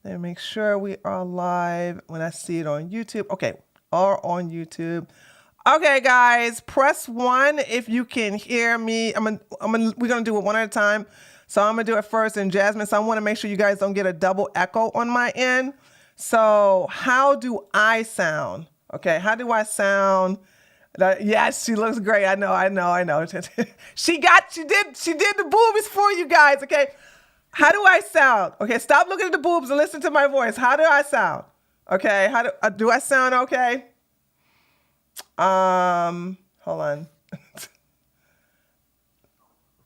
Let me make sure we are live when I see it on YouTube. Okay, are on YouTube. Okay, guys, press 1 if you can hear me. We're gonna do it one at a time. So I'm gonna do it first, and Jazmen. So I want to make sure you guys don't get a double echo on my end. So how do I sound? Okay, how do I sound? Yes, she looks great. I know. she did the boobies for you guys. Okay. How do I sound? Okay, stop looking at the boobs and listen to my voice. How do I sound? Okay, how do I sound okay? Hold on.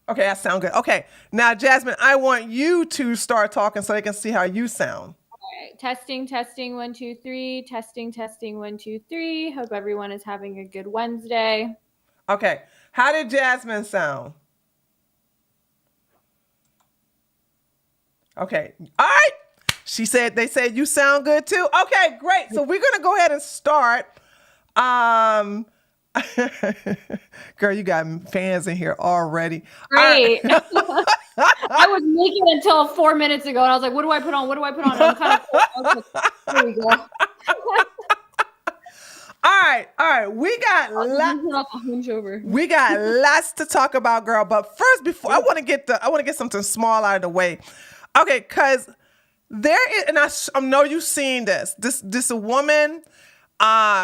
Okay, I sound good. Okay, now Jazmen, I want you to start talking so they can see how you sound. All right, testing, 1, 2, 3. Testing, 1, 2, 3. Hope everyone is having a good Wednesday. Okay, how did Jazmen sound? Okay. All right. They said you sound good too. Okay, great. So we're going to go ahead and start. Girl, you got fans in here already. Great. Right. I was making it until 4 minutes ago, and I was like, what do I put on? And I'm kind of, there we go. All right. We got lots to talk about, girl. But first, before I want to get something small out of the way. Okay, because there is, and I know you've seen this. This a woman.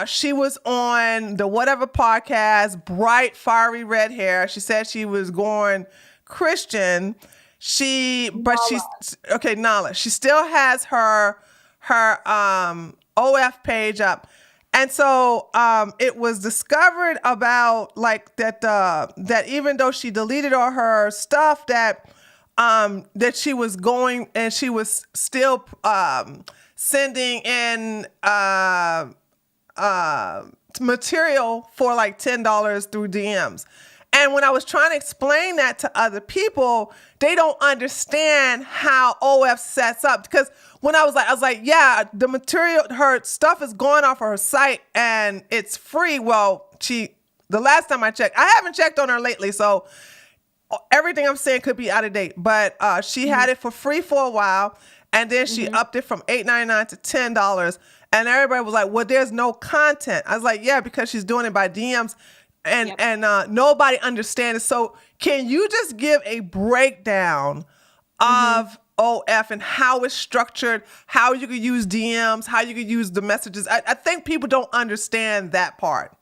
She was on the Whatever podcast. Bright, fiery red hair. She said she was going Christian. Nala. She still has her OF page up. And so it was discovered about like that even though she deleted all her stuff that she was going and she was still sending in material for like $10 through DMs. And when I was trying to explain that to other people, they don't understand how OF sets up. Because when I was like, yeah, the material, her stuff is going off of her site and it's free. Well, the last time I checked, I haven't checked on her lately, so everything I'm saying could be out of date. But she had it for free for a while, and then she upped it from $8.99 to $10. And everybody was like, well, there's no content. I was like, yeah, because she's doing it by DMs. And nobody understands. So can you just give a breakdown of OF and how it's structured, how you could use DMs, how you could use the messages? I think people don't understand that part.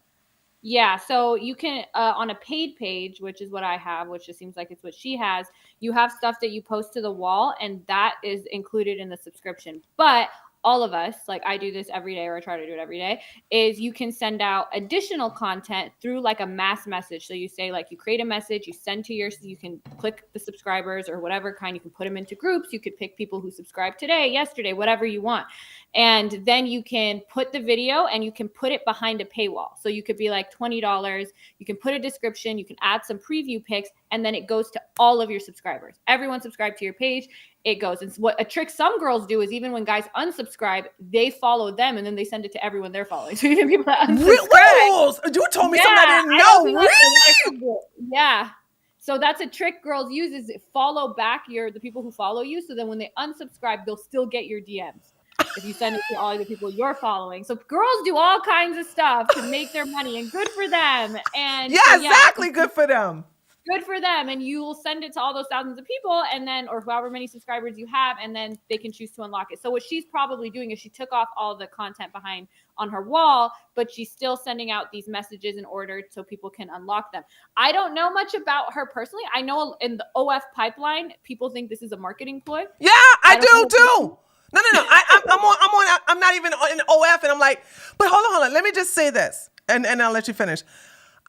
Yeah, so you can, on a paid page, which is what I have, which just seems like it's what she has, you have stuff that you post to the wall, and that is included in the subscription. But all of us, like I do this every day, or I try to do it every day, is you can send out additional content through like a mass message. So you say like you create a message, you send to you can click the subscribers or whatever kind, you can put them into groups. You could pick people who subscribed today, yesterday, whatever you want. And then you can put the video and you can put it behind a paywall. So you could be like $20. You can put a description, you can add some preview pics, and then it goes to all of your subscribers. Everyone subscribed to your page, it goes. And what a trick some girls do is even when guys unsubscribe, they follow them and then they send it to everyone they're following. So even people that unsubscribe. You told me something I didn't know. Really? Yeah. So that's a trick girls use, is follow back the people who follow you. So then when they unsubscribe, they'll still get your DMs if you send it to all the people you're following. So girls do all kinds of stuff to make their money, and good for them. And exactly. Good for them. Good for them. And you will send it to all those thousands of people, and then, or however many subscribers you have, and then they can choose to unlock it. So what she's probably doing is she took off all the content behind on her wall, but she's still sending out these messages in order so people can unlock them. I don't know much about her personally. I know in the OF pipeline, people think this is a marketing ploy. Yeah, I do too. No. I'm not even in OF, and I'm like, but hold on. Let me just say this, and I'll let you finish.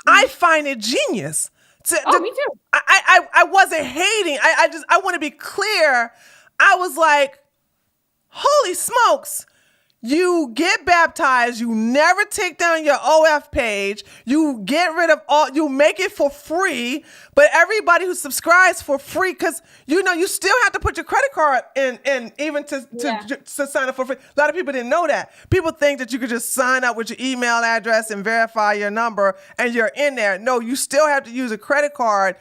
I find it genius. Me too. I wasn't hating. I want to be clear. I was like, holy smokes. You get baptized, you never take down your OF page, you get rid of you make it for free, but everybody who subscribes for free, because you still have to put your credit card in even to sign up for free. A lot of people didn't know that. People think that you could just sign up with your email address and verify your number and you're in there. No, you still have to use a credit card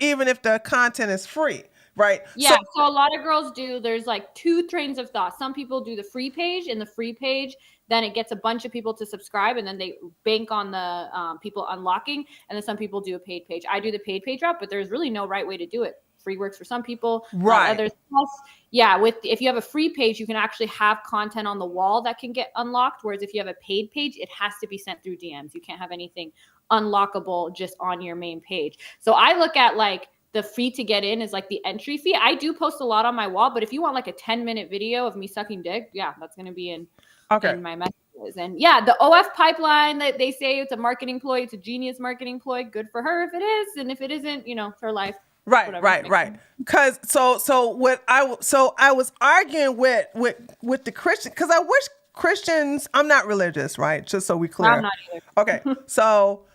even if the content is free. right? Yeah, so a lot of girls do. There's like two trains of thought. Some people do the free page, and the free page, then it gets a bunch of people to subscribe, and then they bank on the people unlocking. And then some people do a paid page. I do the paid page route, but there's really no right way to do it. Free works for some people, not Right. others. Plus, yeah, if you have a free page, you can actually have content on the wall that can get unlocked. Whereas if you have a paid page, it has to be sent through DMs. You can't have anything unlockable just on your main page. So I look at like the fee to get in is like the entry fee. I do post a lot on my wall, but if you want like a 10-minute video of me sucking dick, yeah, that's going to be in my messages. And yeah, the OF pipeline that they say it's a marketing ploy, it's a genius marketing ploy. Good for her if it is, and if it isn't, you know, it's her life. Right, right. Because I was arguing with the Christian, because I wish Christians. I'm not religious, right? Just so we clear. I'm not either. Okay, so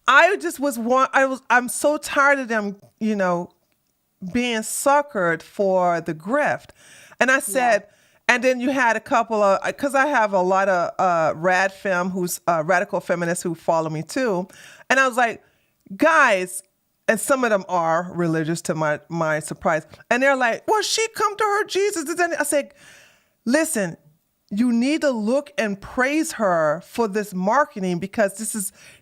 I just I'm so tired of them, you know, being suckered for the grift. And I said, and then you had a couple of, because I have a lot of rad femme who's radical feminists who follow me too. And I was like, guys, and some of them are religious to my surprise. And they're like, well, she come to her Jesus. I said, listen, you need to look and praise her for this marketing, because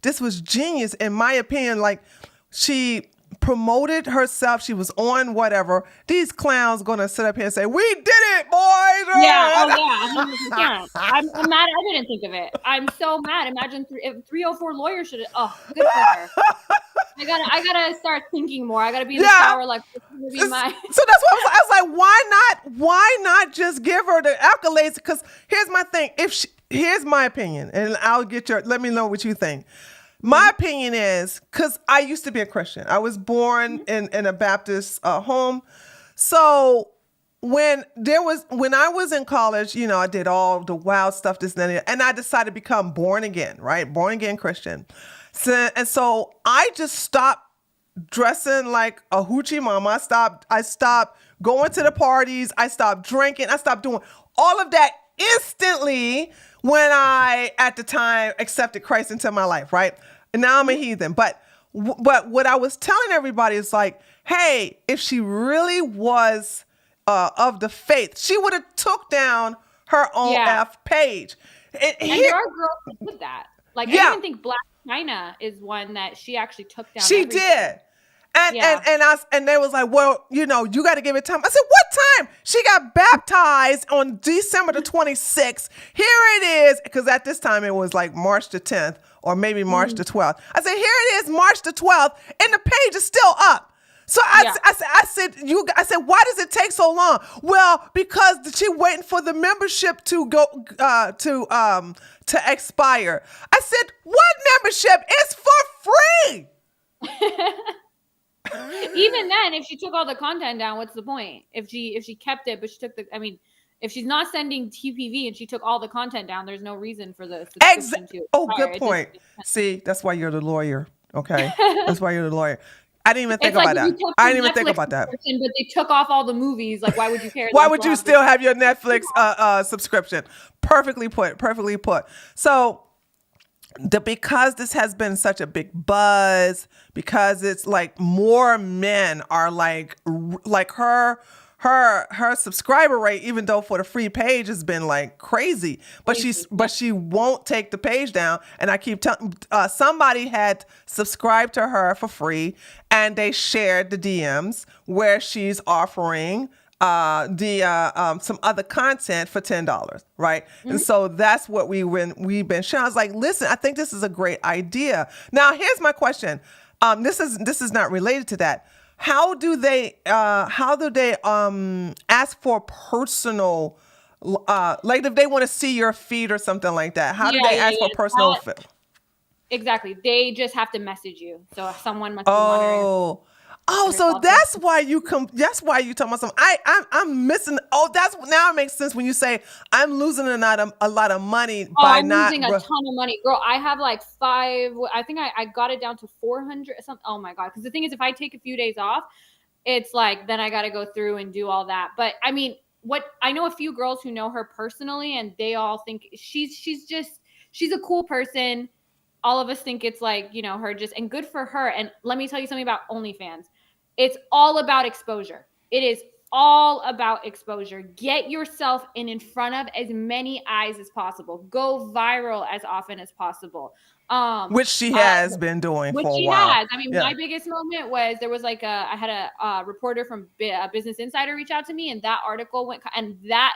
this was genius in my opinion. Like, she promoted herself. She was on whatever. These clowns gonna sit up here and say, "We did it, boys!" Yeah, oh yeah, 100%. I'm mad. I didn't think of it. I'm so mad. Imagine if 304 lawyers should. Oh, good for her. I gotta start thinking more. I gotta be in the shower like, this is gonna be my. So that's why I was like, why not just give her the accolades? Because here's my thing. Here's my opinion, and I'll get let me know what you think. My opinion is, because I used to be a Christian. I was born in a Baptist home. So when I was in college, you know, I did all the wild stuff, this and that, and I decided to become born again, right? Born again Christian. So I just stopped dressing like a hoochie mama. I stopped going to the parties. I stopped drinking. I stopped doing all of that instantly when I, at the time, accepted Christ into my life, right? And now I'm a heathen. But what I was telling everybody is like, hey, if she really was of the faith, she would have took down her own page. And there are girls that did that. Like, I even think Black China is one that she actually took down. She did. And they was like, well, you know, you got to give it time. I said, what time? She got baptized on December the 26th. Here it is. Because at this time it was like March the 10th or maybe March the 12th. I said, here it is, March the 12th. And the page is still up. So I said, why does it take so long? Well, because she waiting for the membership to go to expire. I said, what membership? It's for free. Even then, if she took all the content down, what's the point? If she kept it, but she took if she's not sending TPV and she took all the content down, there's no reason for the subscription to expire. Oh, good point. See, that's why you're the lawyer. Okay, that's why you're the lawyer. I didn't even think about that. I didn't even think about that. But they took off all the movies. Like, why would you care? Why would you still have your Netflix subscription? Perfectly put. Perfectly put. So, because this has been such a big buzz, because it's like more men are like her subscriber rate, even though for the free page has been like crazy, but she won't take the page down. And I keep telling, somebody had subscribed to her for free, and they shared the DMs where she's offering some other content for $10, right? Mm-hmm. And so that's what we've been sharing. I was like, listen, I think this is a great idea. Now, here's my question. This is not related to that. How do they ask for personal, like if they want to see your feed or something like that? How do they ask for personal? Exactly. They just have to message you. So if someone must be monitoring. So that's why you come. That's why you tell me something. I'm missing. Now it makes sense when you say I'm losing a lot of money by not losing a ton of money, girl. I have like 5. I think I got it down to 400 or something. Oh my god! Because the thing is, if I take a few days off, it's like then I got to go through and do all that. But I mean, I know a few girls who know her personally, and they all think she's a cool person. All of us think it's like, her and good for her. And let me tell you something about OnlyFans. It's all about exposure. It is all about exposure. Get yourself in front of as many eyes as possible. Go viral as often as possible. Which she has been doing for a while. I mean, my biggest moment was there was like I had a reporter from Business Insider reach out to me, and that article went, and that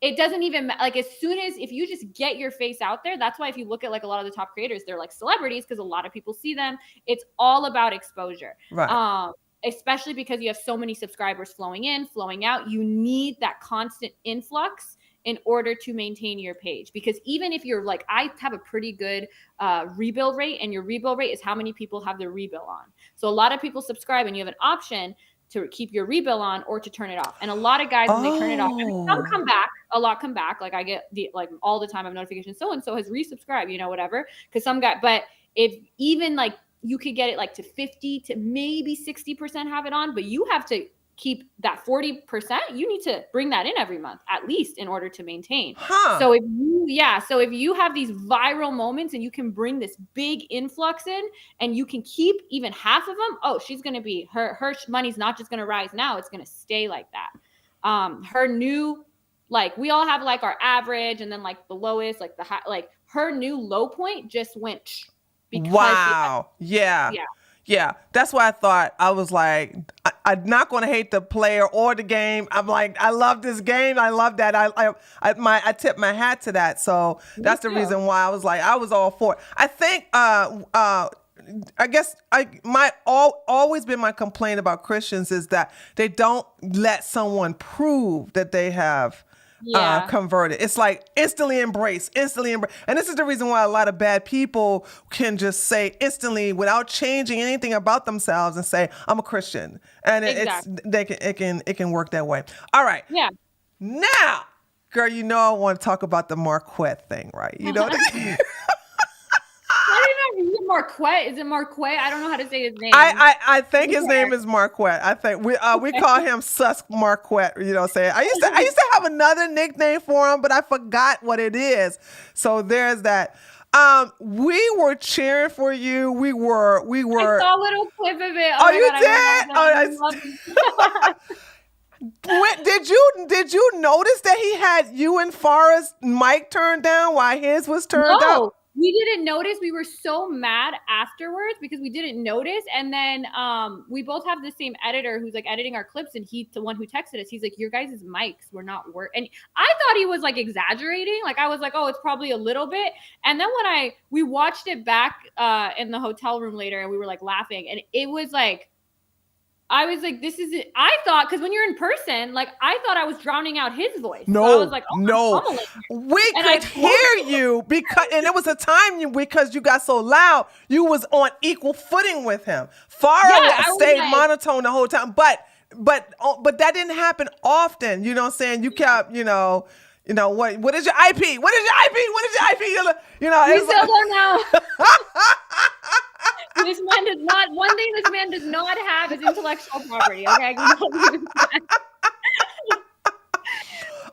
it doesn't even like, as soon as, if you just get your face out there, that's why if you look at like a lot of the top creators, they're like celebrities because a lot of people see them. It's all about exposure. Right. Especially because you have so many subscribers flowing in, flowing out. You need that constant influx in order to maintain your page. Because even if you're like, I have a pretty good rebill rate, and your rebill rate is how many people have their rebill on. So a lot of people subscribe, and you have an option to keep your rebill on or to turn it off. And a lot of guys, when they turn it off, I mean, some come back, a lot come back. Like I get all the time I have notifications, so-and-so has resubscribed, whatever. Because some guy, but if even like, you could get it like to 50 to maybe 60% have it on, but you have to keep that 40%. You need to bring that in every month, at least, in order to maintain. So if you have these viral moments and you can bring this big influx in, and you can keep even half of them, she's going to be, her money's not just going to rise now. It's going to stay like that. Her new, like, we all have like our average and then like the lowest, like the high, like her new low point just went. Wow. Yeah. That's why I thought, I was like, I'm not going to hate the player or the game. I'm like, I love this game. I love that. I tip my hat to that. So that's the reason why I was like, I was all for it. I think, I guess always been my complaint about Christians is that they don't let someone prove that they have converted. It's like instantly embrace. And this is the reason why a lot of bad people can just say instantly, without changing anything about themselves, and say, I'm a Christian. And it can work that way. All right. Yeah. Now, girl, I want to talk about the Marquett thing, right? You know Is it Marquett? Is it Marquett? I don't know how to say his name. I think his name is Marquett. I think we call him Sus Marquett. Saying I used to have another nickname for him, but I forgot what it is. So there's that. We were cheering for you. We were. I saw a little clip of it. Oh, you did? Did you notice that he had you and Farah's mic turned down while his was turned up? We didn't notice. We were so mad afterwards because we didn't notice. And then we both have the same editor who's like editing our clips, and he's the one who texted us. He's like, your guys' mics were not working. And I thought he was like exaggerating. Like I was like, oh, it's probably a little bit. And then when we watched it back in the hotel room later, and we were like laughing, and it was like, I was like, this is it. I thought, because when you're in person, like I thought I was drowning out his voice. No, so I was like, we could hear you and it was a time because you got so loud, you was on equal footing with him. Farah stayed monotone the whole time, but that didn't happen often. You know what I'm saying? You kept, what is your IP? What is your IP? We still don't know. This man does not. One thing this man does not have is intellectual property. Okay.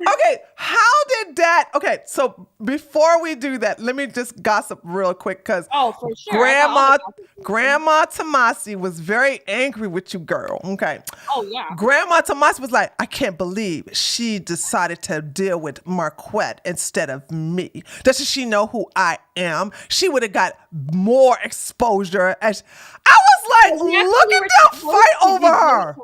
Okay, how did that? Okay, so before we do that, let me just gossip real quick because for sure, Grandma Tomassi was very angry with you, girl. Okay. Oh yeah. Grandma Tomassi was like, I can't believe she decided to deal with Marquett instead of me. Doesn't she know who I am? She would have got more exposure. I was like, look at that fight over her.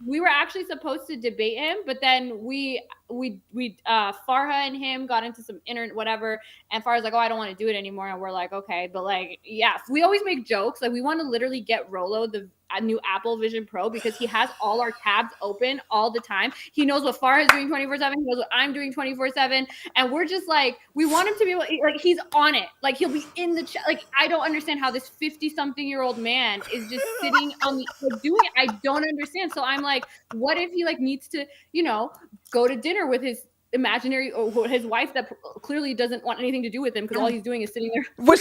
We were actually supposed to debate him, but then we Farha and him got into some whatever, and Farha's like, oh, I don't want to do it anymore, and we're like, okay, but like, yeah, we always make jokes, like we want to literally get Rolo a new Apple Vision Pro because he has all our tabs open all the time. He knows what Farha is doing 24/7. He knows what I'm doing 24/7, and we're just like, we want him to be like, he's on it, like he'll be in the chat. Like I don't understand how this 50-something-year-old man is just sitting on doing it. I don't understand. So I'm like, what if he like needs to, go to dinner with his imaginary or his wife that clearly doesn't want anything to do with him because all he's doing is sitting there. Well,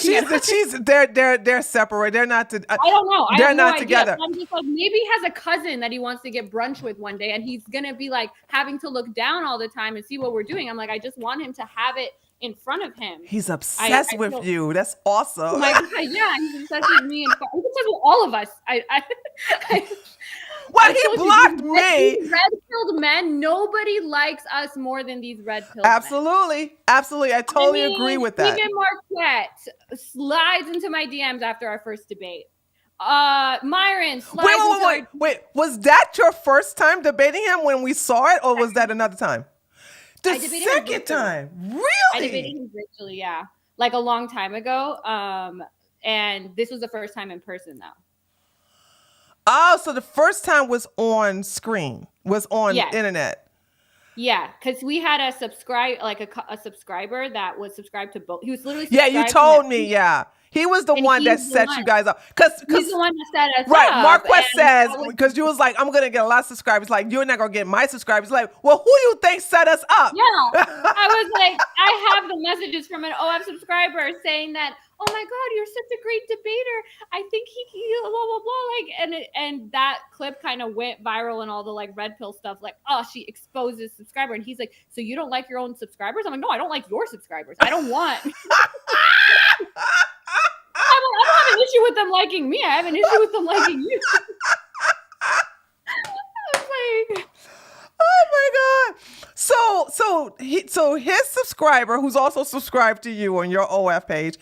they're separate. They're not. I don't know. They're not together. I'm just like, maybe he has a cousin that he wants to get brunch with one day, and he's gonna be like having to look down all the time and see what we're doing. I'm like, I just want him to have it in front of him. He's obsessed with you. That's awesome. Yeah, he's obsessed with me, and he's obsessed with all of us. Well, he blocked me. These red-pilled men, nobody likes us more than these red-pilled Absolutely. men. Absolutely. I totally agree with that. Even Marquett slides into my DMs after our first debate. Myron slides Wait. Was that your first time debating him when we saw it, or was that another time? The second time. Really? I debated him virtually, yeah. Like a long time ago. And this was the first time in person, though. Oh, so the first time was on screen, was on internet. Yeah, because we had a subscriber that was subscribed to both. He was literally you told me, yeah. He was the one that set you guys up. He's the one that set us up. Right, Marquett says, because you was like, I'm going to get a lot of subscribers. Like, you're not going to get my subscribers. Like, well, who you think set us up? Yeah, I was like, I have the messages from an OF subscriber saying that, oh my God, you're such a great debater. I think he blah, blah, blah. Like, and that clip kind of went viral and all the like red pill stuff. Like, oh, she exposes subscriber. And he's like, so you don't like your own subscribers? I'm like, no, I don't like your subscribers. I don't want. I don't have an issue with them liking me. I have an issue with them liking you. I was like, oh my God. So his subscriber, who's also subscribed to you on your OF page,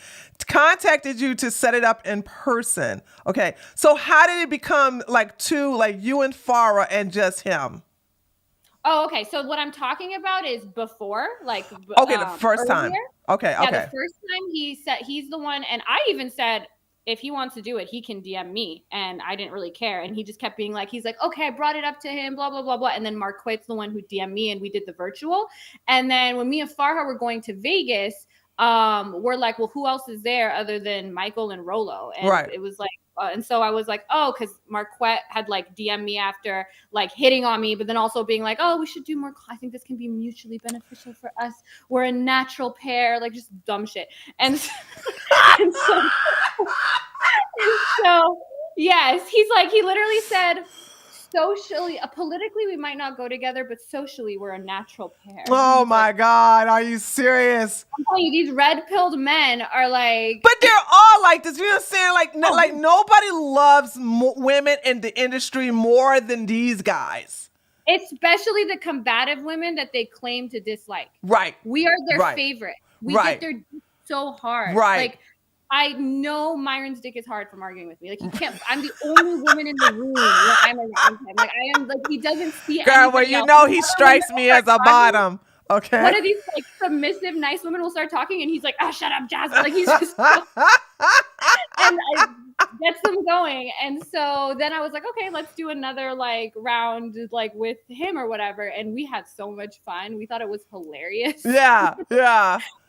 contacted you to set it up in person. Okay. So how did it become like two, like you and Farah and just him? Oh, okay. So what I'm talking about is before, like, okay, the first time. Okay. Yeah, the first time he said he's the one, and I even said if he wants to do it, he can DM me, and I didn't really care, and he just kept being like, he's like, okay, I brought it up to him, blah blah blah blah, and then Marquett's the one who DM'd me, and we did the virtual, and then when me and Farha were going to Vegas, we're like, well, who else is there other than Michael and Rolo, and it was like. And so I was like, oh, because Marquett had like DM'd me after like hitting on me, but then also being like, oh, we should do more. I think this can be mutually beneficial for us. We're a natural pair, like just dumb shit. And so yes, he's like, he literally said, socially, politically, we might not go together, but socially, we're a natural pair. Oh my God, are you serious? I'm telling you, these red-pilled men are like... But they're all like this, you know what I'm saying? Like nobody loves women in the industry more than these guys. Especially the combative women that they claim to dislike. Right. We are their favorite. We get their dick so hard. Right. Like, I know Myron's dick is hard from arguing with me. Like, he can't. I'm the only woman in the room when I'm around him. Like, I am. Like, he doesn't see. Girl, well, you know he strikes me as a bottom. Okay. One of these like submissive, nice women will start talking, and he's like, "Ah, shut up, Jazmen." Like he's just, and gets them going. And so then I was like, okay, let's do another like round, like with him or whatever. And we had so much fun. We thought it was hilarious. Yeah.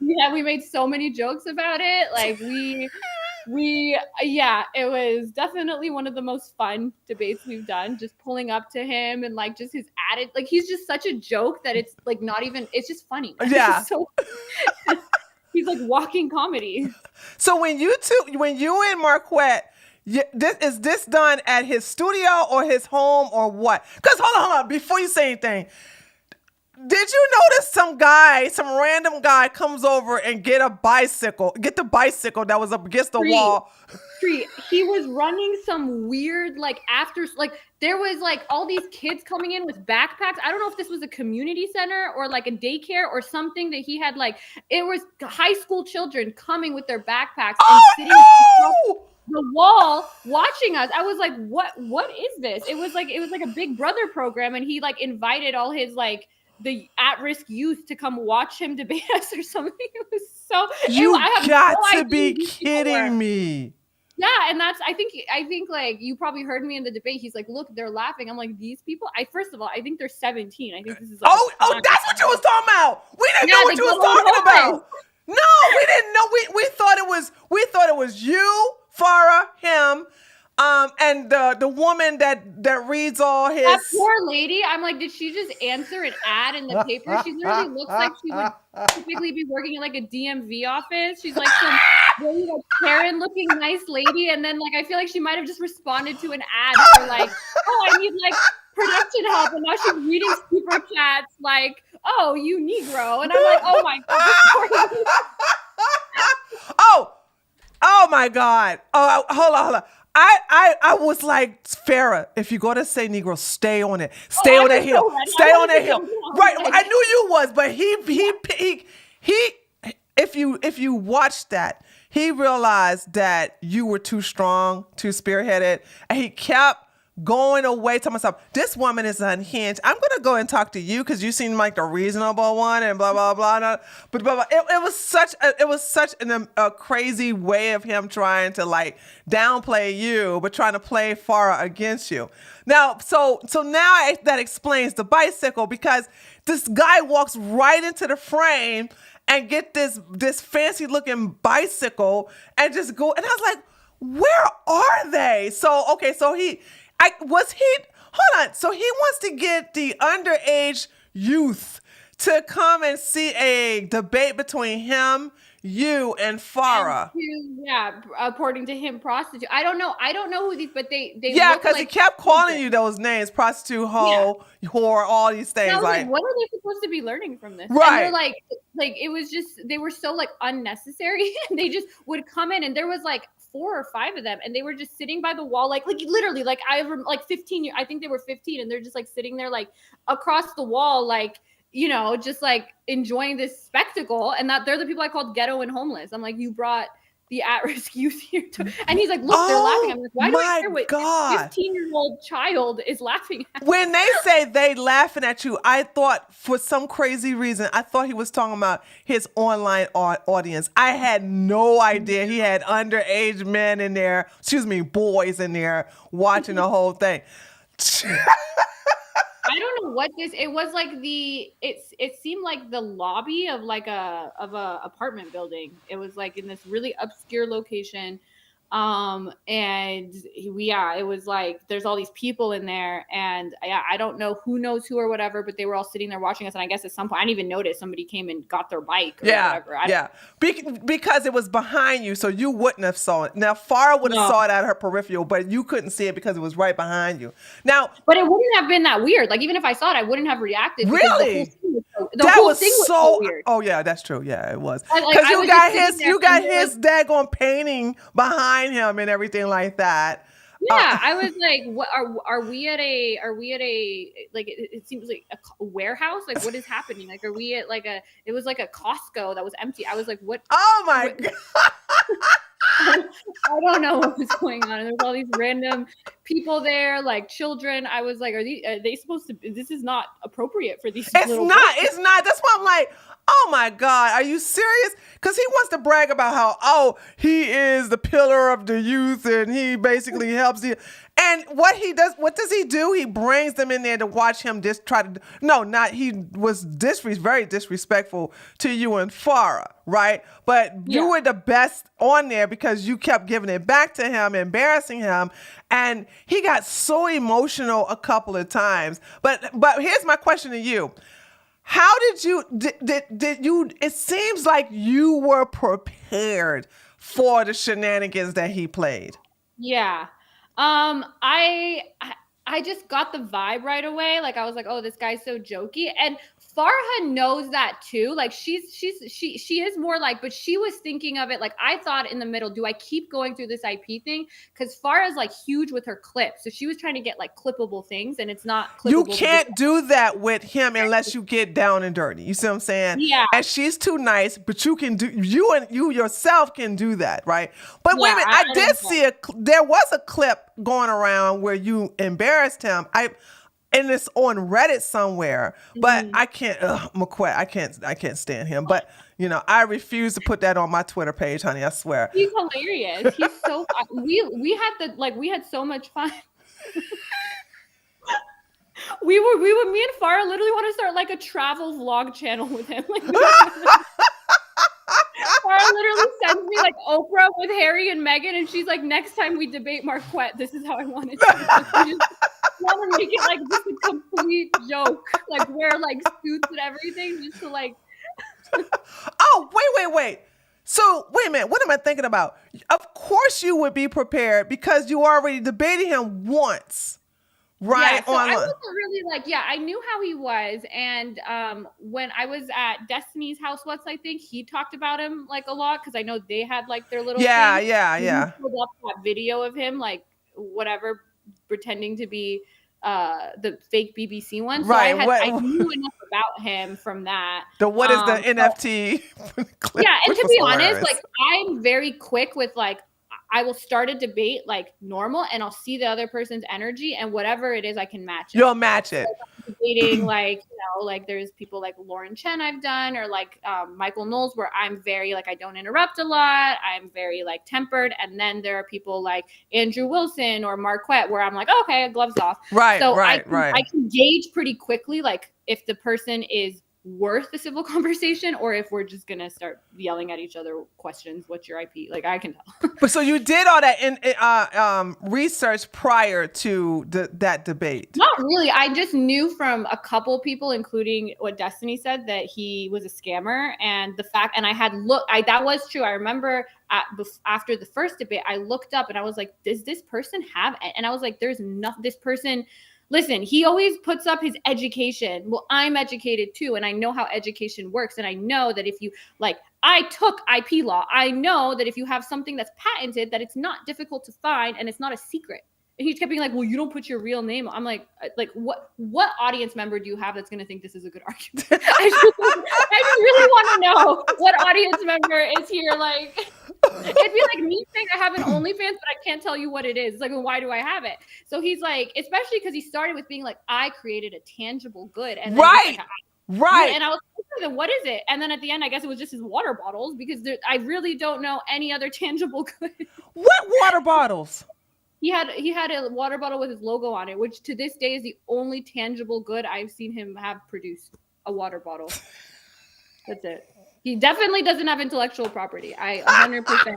We made so many jokes about it. Like it was definitely one of the most fun debates we've done, just pulling up to him and like just his added, like he's just such a joke that it's like not even, it's just funny. Yeah. He's like walking comedy. So when you and Marquett, is this done at his studio or his home or what? Because hold on, before you say anything, did you notice some random guy comes over and get the bicycle that was up against the wall? He was running some weird, like after, like there was like all these kids coming in with backpacks. I don't know if this was a community center or like a daycare or something that he had, like it was high school children coming with their backpacks and sitting across the wall watching us. I was like, what is this? It was like a Big Brother program, and he like invited all his like the at-risk youth to come watch him debate us or something. It was so... I got to be kidding me. Yeah, and I think like you probably heard me in the debate. He's like, look, they're laughing. I'm like, these people, first of all, I think they're 17. I think this is like that's what you was talking about. We didn't know what you was talking about. No, we didn't know. We thought it was you, Farah, him, and the woman that reads all his... That poor lady, I'm like, did she just answer an ad in the paper? She literally looks like she would typically be working in like a DMV office. She's like some really like Karen looking nice lady, and then like I feel like she might have just responded to an ad for like, oh, I need like production help, and now she's reading super chats like, oh, you Negro, and I'm like, oh my God. Oh my God. Oh, hold on. I was like, Farrah, if you go to say Negro, stay on it. Stay on that hill. Stay on that hill. Right. I knew you was, but he if you watch that, he realized that you were too strong, too spearheaded, and he kept going away to myself. This woman is unhinged. I'm gonna go and talk to you because you seem like the reasonable one and blah blah blah. But it was such a crazy way of him trying to like downplay you, but trying to play Farrah against you. Now, so now that explains the bicycle, because this guy walks right into the frame and get this fancy looking bicycle and just go. And I was like, where are they? So okay, so hold on. So he wants to get the underage youth to come and see a debate between him, you, and Farrah. According to him, prostitute. I don't know who these, but they yeah, because he kept calling you those names: prostitute, hoe, whore, all these things. I was like, what are they supposed to be learning from this? Right. And they're like it was just, they were so like unnecessary. And they just would come in, and there was like 4 or 5 of them, and they were just sitting by the wall, like literally, like I remember, like 15 I think they were 15, and they're just like sitting there like across the wall, like, you know, just like enjoying this spectacle. And that they're the people I called ghetto and homeless. I'm like, you brought the at-risk youth here and he's like, look, they're laughing. I'm like, why do I care what 15-year-old child is laughing at? When they say they laughing at you, I thought for some crazy reason, I thought he was talking about his online audience. I had no idea he had underage men in there, boys in there watching the whole thing. I don't know what it was like. It seemed like the lobby of like a apartment building. It was like in this really obscure location. And it was like, there's all these people in there, and I don't know who knows who or whatever, but they were all sitting there watching us. And I guess at some point, I didn't even notice somebody came and got their bike or whatever. Because it was behind you, so you wouldn't have saw it. Now, Farrah would have saw it out of her peripheral, but you couldn't see it because it was right behind you. Now, but it wouldn't have been that weird. Like, even if I saw it, I wouldn't have reacted. Really? The whole thing was so weird. Oh yeah, that's true. Yeah, it was. Because you got his daggone painting behind him and everything like that. Yeah, I was like, what are we at a like, it seems like a warehouse? Like, what is happening? Like, are we at like it was like a Costco that was empty. I was like, what? Oh my God. I don't know what was going on. And there's all these random people there, like children. I was like, are they supposed to? This is not appropriate for these. It's not. That's why I'm like, oh my God, are you serious? Because he wants to brag about how, he is the pillar of the youth and he basically helps you. And what does he do? He brings them in there to watch him he was very disrespectful to you and Farrah, right? But you were the best on there because you kept giving it back to him, embarrassing him. And he got so emotional a couple of times. But here's my question to you. How did you, it seems like you were prepared for the shenanigans that he played. Yeah. I just got the vibe right away. Like, I was like, oh, this guy's so jokey. And Farrah knows that too. Like, she is more like, but she was thinking of it like, I thought in the middle, do I keep going through this IP thing? Because Farrah's like huge with her clips. So she was trying to get like clippable things, and it's not clippable. You can't do that with him unless you get down and dirty. You see what I'm saying? Yeah. And she's too nice, but you can do, you yourself can do that, right? But wait a minute, I did see there was a clip going around where you embarrassed him. And it's on Reddit somewhere, but I can't, Marquett, I can't stand him. But, I refuse to put that on my Twitter page, honey, I swear. He's hilarious. He's so fun. We had so much fun. Me and Farrah literally want to start like a travel vlog channel with him. Like, Farrah literally sends me like Oprah with Harry and Meghan, and she's like, next time we debate Marquett, this is how I want it to be. Want to make it like just a complete joke, like wear like suits and everything, just to like. Oh, wait. So wait a minute, what am I thinking about? Of course you would be prepared because you already debated him once, right? Yeah, so I Online. wasn't really like, yeah, I knew how he was. And when I was at Destiny's House once, I think he talked about him like a lot because I know they had like their little Yeah, thing. yeah, And he yeah. pulled up that video of him, like whatever, pretending to be the fake BBC one. So Right. I What knew enough about him from that. what is the So NFT clip, yeah, and which to was be honest, hilarious. like I'm very quick with like I will start a debate like normal and I'll see the other person's energy and whatever it is I can match it. You'll match So it. like, I'm debating like, you know, like there's people like Lauren Chen I've done or like Michael Knowles where I'm very like I don't interrupt a lot. I'm very like tempered. And then there are people like Andrew Wilson or Marquett where I'm like, oh, okay, gloves off. Right, So right, I can gauge pretty quickly like if the person is worth the civil conversation or if we're just gonna start yelling at each other questions. What's your IP? Like I can tell. But so you did all that in research prior to that debate? Not really. I just knew from a couple people, including what Destiny said, that he was a scammer, and the fact. And I had looked. That was true. I remember after the first debate, I looked up and I was like, "Does this person have?" And I was like, "There's not. This person." Listen, he always puts up his education. Well, I'm educated too, and I know how education works. And I know that if you like, I took IP law. I know that if you have something that's patented, that it's not difficult to find and it's not a secret. And he kept being like, well, you don't put your real name. I'm like what audience member do you have that's going to think this is a good argument? I just really want to know what audience member is here. Like, it'd be like me saying I have an OnlyFans, but I can't tell you what it is. It's like, well, why do I have it? So he's like, especially because he started with being like, I created a tangible good. And then right. Like, right. And I was like, then what is it? And then at the end, I guess it was just his water bottles because I really don't know any other tangible good. What water bottles? He had a water bottle with his logo on it, which to this day is the only tangible good I've seen him have produced. A water bottle. That's it. He definitely doesn't have intellectual property. I 100%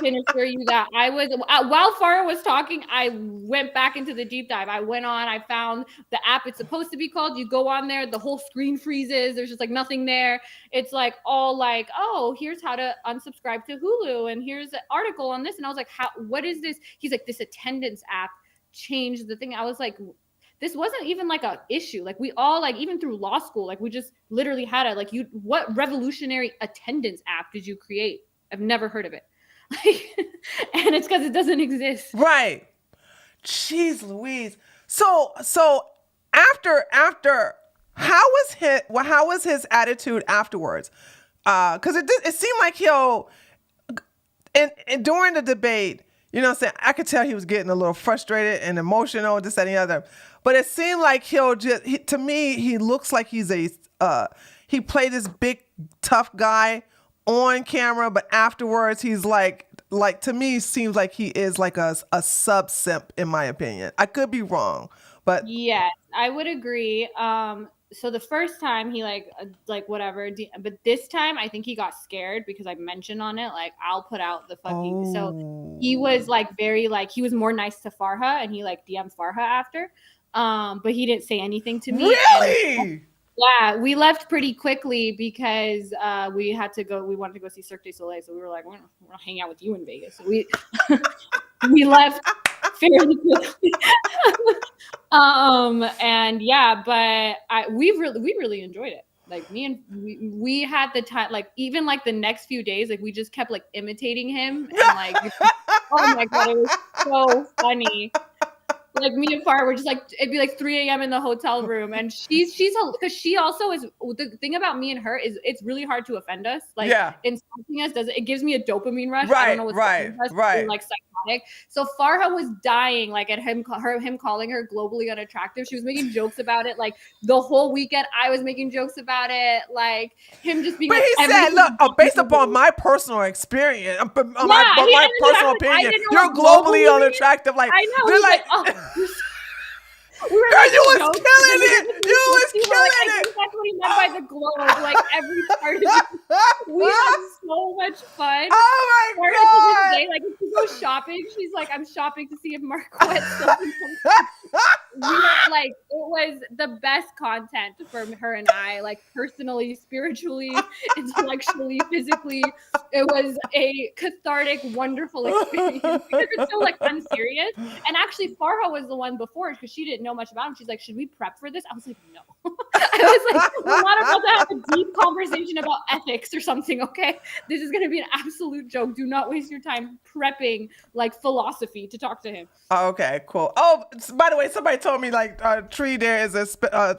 can assure you that. I was while Farah was talking, I went back into the deep dive. I went on. I found the app it's supposed to be called. You go on there, the whole screen freezes. There's just like nothing there. It's like all like, oh, here's how to unsubscribe to Hulu, and here's an article on this. And I was like, how? What is this? He's like, this attendance app changed the thing. I was like, this wasn't even like a issue. Like we all like even through law school, like we just literally had it. Like what revolutionary attendance app did you create? I've never heard of it. And it's because it doesn't exist. Right. Jeez Louise. So after how was his attitude afterwards? Because it seemed like he'll and during the debate, you know what I'm saying, I could tell he was getting a little frustrated and emotional and this, that, and the other. But it seemed like to me, he looks like he's he played this big, tough guy on camera, but afterwards he's like to me, seems like he is like a sub simp, in my opinion. I could be wrong, but yes, I would agree. So the first time he like whatever, but this time I think he got scared because I mentioned on it like I'll put out the fucking. Oh. So he was like very like he was more nice to Farha and he like DM'd Farha after, but he didn't say anything to me. Really? And, yeah, we left pretty quickly because we wanted to go see Cirque du Soleil, so we were like, we're not hanging out with you in Vegas. So we we left fairly quickly. And yeah, but we really enjoyed it. Like me and we had the time, like even like the next few days, like we just kept like imitating him and like, oh my God, it was so funny. Like me and Farah were just like, it'd be like 3 a.m. in the hotel room. And she's because she also is, the thing about me and her is it's really hard to offend us. Like insulting us it gives me a dopamine rush. Right, I don't know what's right. like psychotic. So Farha was dying like at him calling her globally unattractive. She was making jokes about it. Like the whole weekend I was making jokes about it. Like him just being. But he said, look, based upon my personal experience, my personal opinion, you're globally unattractive. Like, I know. They're like, oh, girl, you was killing it. You was killing it. That's what he meant by the globe. Like every part of it. We had so much fun. Oh my God. Day, like if she goes shopping, she's like, I'm shopping to see if Marquett still can come. We were like, was the best content for her and I, like personally, spiritually, intellectually, physically. It was a cathartic, wonderful experience because it's so like unserious. And actually, Farha was the one before because she didn't know much about him. She's like, should we prep for this? I was like, no. I was like, we're not about to have a deep conversation about ethics or something, okay? This is going to be an absolute joke. Do not waste your time prepping like philosophy to talk to him. Okay, cool. Oh, by the way, somebody told me like tree there is a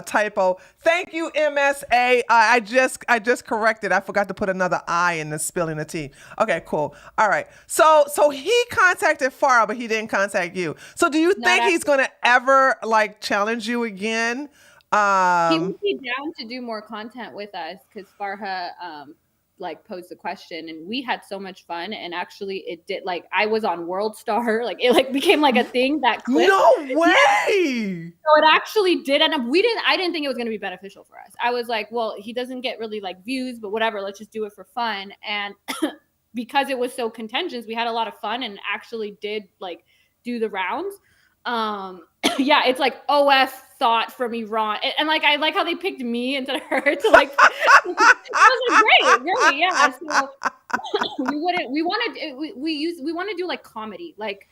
typo. Thank you, MSA. I just corrected. I forgot to put another I in the spelling of T. Okay, cool. All right. So he contacted Farah, but he didn't contact you. So do you think he's gonna ever like challenge you again? He would be down to do more content with us because Farha like posed the question and we had so much fun, and actually it did, like I was on World Star, like it like became like a thing that clip. No way. So it actually did end up, I didn't think it was going to be beneficial for us. I was like, well, he doesn't get really like views, but whatever, let's just do it for fun. And because it was so contentious, we had a lot of fun and actually did like do the rounds. Yeah, it's like OF thought from Iran, and like I like how they picked me instead of her to like. It was like, great, yeah. So we want to do like comedy, like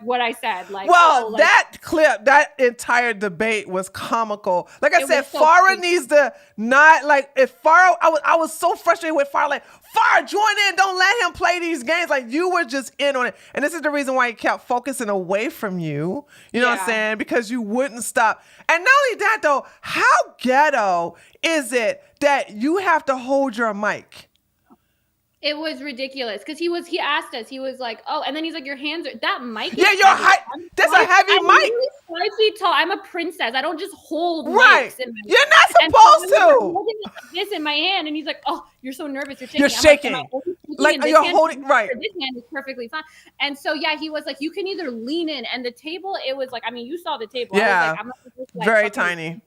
what I said, like that clip, that entire debate was comical. Like I said, so Farah needs to not like if Farah. I was so frustrated with Farah. Like Farah, join in. Don't let him play these games. Like you were just in on it, and this is the reason why he kept focusing away from you. You know what I'm saying? Because you wouldn't stop. And not only that, though, how ghetto is it that you have to hold your mic? It was ridiculous because he asked us, he was like, oh, and then he's like, your hands are, that mic. Yeah, you're high. That's a heavy mic. I'm 5 feet tall. I'm a princess. I don't just hold mics. You're not supposed to. I'm holding this in my hand, and he's like, oh, you're so nervous. You're shaking. You're shaking. Like you're holding, right. This hand is perfectly fine. And so, yeah, he was like, you can either lean in, and the table, it was like, I mean, you saw the table. Yeah. I was like, I'm not supposed to, like, very tiny.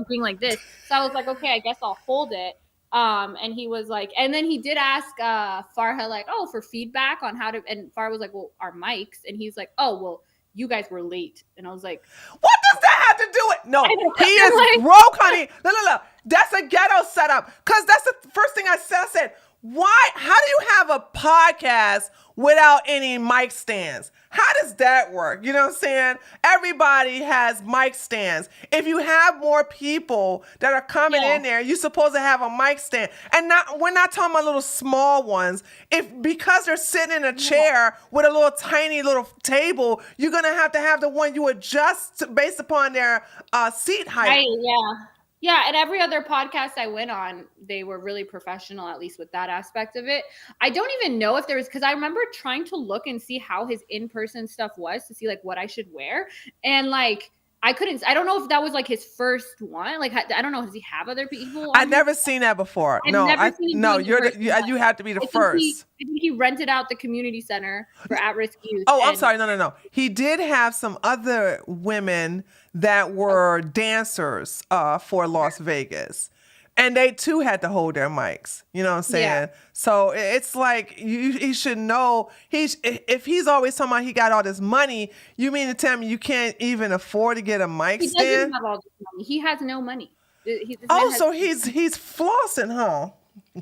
Being like this. So I was like, okay, I guess I'll hold it. And he was like, and then he did ask Farha like, oh, for feedback on how to, and Farha was like, well, our mics, and he's like, oh, well, you guys were late, and I was like, what does that have to do with? No, he is like, broke, honey. No, that's a ghetto setup. Because that's the first thing I said. I said, why? How do you have a podcast without any mic stands? How does that work? You know what I'm saying? Everybody has mic stands. If you have more people that are coming in there, you're supposed to have a mic stand. And we're not talking about little small ones. Because they're sitting in a chair with a little tiny little table, you're going to have the one you adjust based upon their seat height. Right, yeah. Yeah, and every other podcast I went on, they were really professional, at least with that aspect of it. I don't even know if there was, because I remember trying to look and see how his in-person stuff was to see like what I should wear. And like, I don't know if that was like his first one. Like, I don't know, does he have other people? I've never seen that before. You have to be the first. I think he rented out the community center for at-risk youth. Oh, I'm sorry. No. He did have some other women that were dancers for Las Vegas. And they too had to hold their mics. You know what I'm saying? Yeah. So it's like he should know. If he's always talking about he got all this money, you mean to tell me you can't even afford to get a mic stand? He doesn't have all this money. He has no money. So he's flossing, huh?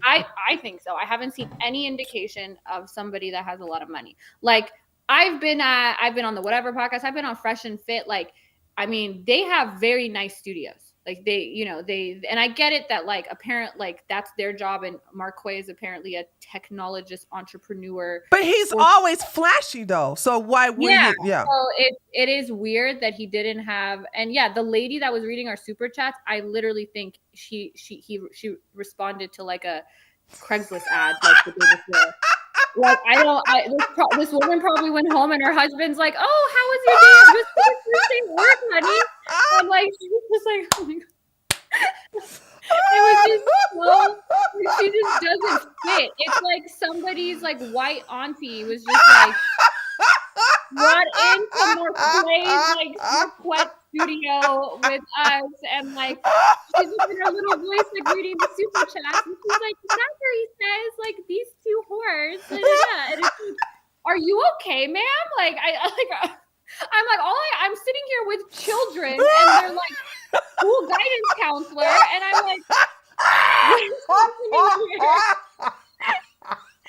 I think so. I haven't seen any indication of somebody that has a lot of money. Like I've been on the Whatever podcast. I've been on Fresh and Fit. Like, I mean, they have very nice studios. Like and I get it that like that's their job, and Marquett is apparently a technologist entrepreneur. But he's always flashy though. So why would he? Yeah. So it is weird that he didn't have, and yeah, the lady that was reading our super chats, I literally think she responded to like a Craigslist ad like the day before. Like this woman probably went home and her husband's like, oh, how was your day? This is your first day at work, honey. And like she was just like, oh my God. It was just so, she just doesn't fit. It's like somebody's like white auntie was just like brought in some more plays, like Marquett studio with us, and like she's in her little voice like reading the super chat, and she's like, Zachary says like these two whores, and it's like, are you okay, ma'am? Like I'm like, I'm sitting here with children, and they're like, school guidance counselor, and I'm like, what is happening here?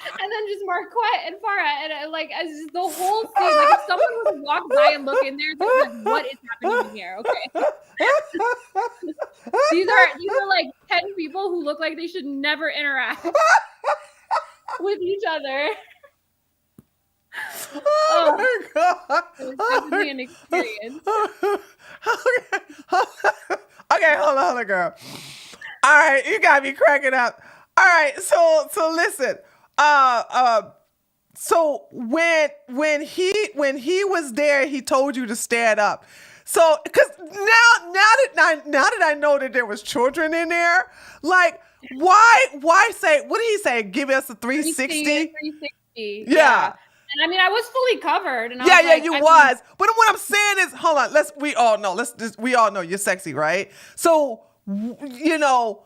And then just Marquett and Farah, and like as just the whole scene, like if someone would walk by and look in there, they're like, what is happening in here? Okay. These are like 10 people who look like they should never interact with each other. Oh my God. It was definitely an experience. Okay, hold on, girl. All right, you got me cracking up. All right, so listen. So when he was there, he told you to stand up. So, because now that I know that there was children in there, like why say, what did he say? Give us a 360? 360. Yeah. And I mean, I was fully covered. And You was. But what I'm saying is, hold on. We all know you're sexy, right? So, you know,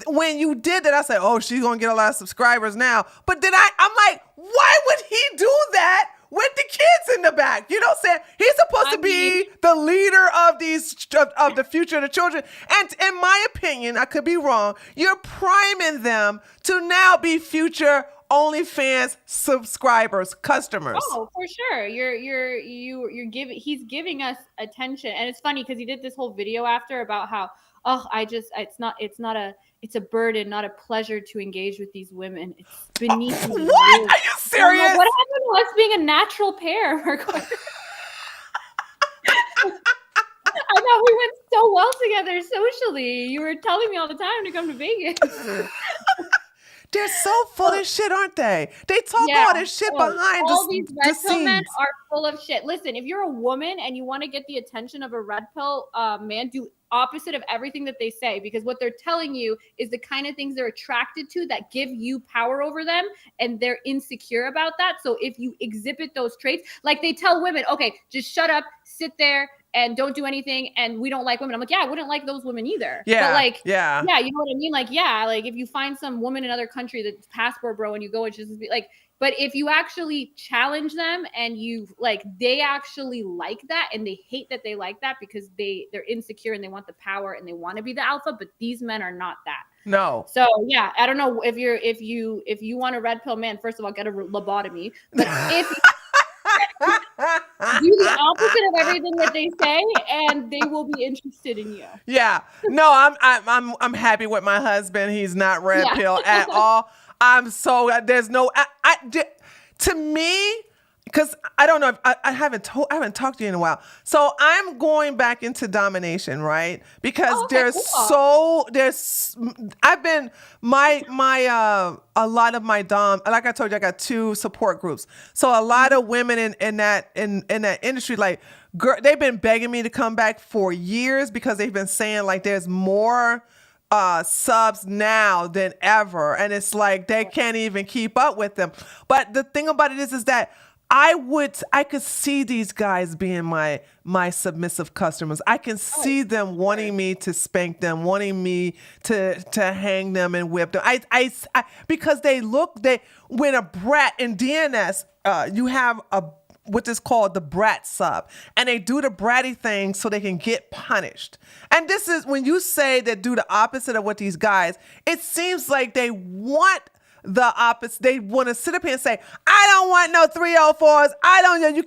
when you did that, I said, oh, she's going to get a lot of subscribers now. But then I'm like, why would he do that with the kids in the back? You know what I'm saying? He's supposed to be the leader of the future of the children. And in my opinion, I could be wrong, you're priming them to now be future OnlyFans subscribers, customers. Oh, for sure. He's giving us attention. And it's funny because he did this whole video after about how, it's a burden, not a pleasure to engage with these women. It's beneath me. What? Are you serious? Like, what happened to us being a natural pair, Marquette? I thought we went so well together socially. You were telling me all the time to come to Vegas. They're so full of shit, aren't they? They talk all this shit behind all these red the pill men scenes. are full of shit. Listen, if you're a woman and you want to get the attention of a red pill man, do opposite of everything that they say, because what they're telling you is the kind of things they're attracted to that give you power over them, and they're insecure about that. So if you exhibit those traits, like they tell women, okay, just shut up, sit there, and don't do anything, and we don't like women. I'm like, yeah, I wouldn't like those women either. Yeah. But like, yeah, you know what I mean? Like, yeah, like if you find some woman in another country that's passport bro and you go and just be like, but if you actually challenge them and you like, they actually like that and they hate that they like that because they're insecure and they want the power and they want to be the alpha, but these men are not that. No. So yeah, I don't know if you want a red pill man, first of all, get a lobotomy. But if do the opposite of everything that they say, and they will be interested in you. Yeah. No, I'm happy with my husband. He's not red pill at all. I'm so there's no to me, because I don't know if I haven't talked to you in a while. So I'm going back into domination, right? Because I've been a lot of my dom, like I told you, I got 2 support groups. So a lot of women in that industry, like they've been begging me to come back for years because they've been saying like there's more subs now than ever, and it's like they can't even keep up with them. But the thing about it is that I could see these guys being my submissive customers. I can see them wanting me to spank them, wanting me to hang them and whip them. I because when a brat in DNS, you have what is called the brat sub, and they do the bratty thing so they can get punished. And this is when you say that do the opposite of what these guys, it seems like they want the opposite. They want to sit up here and say, I don't want no 304s. I don't know. You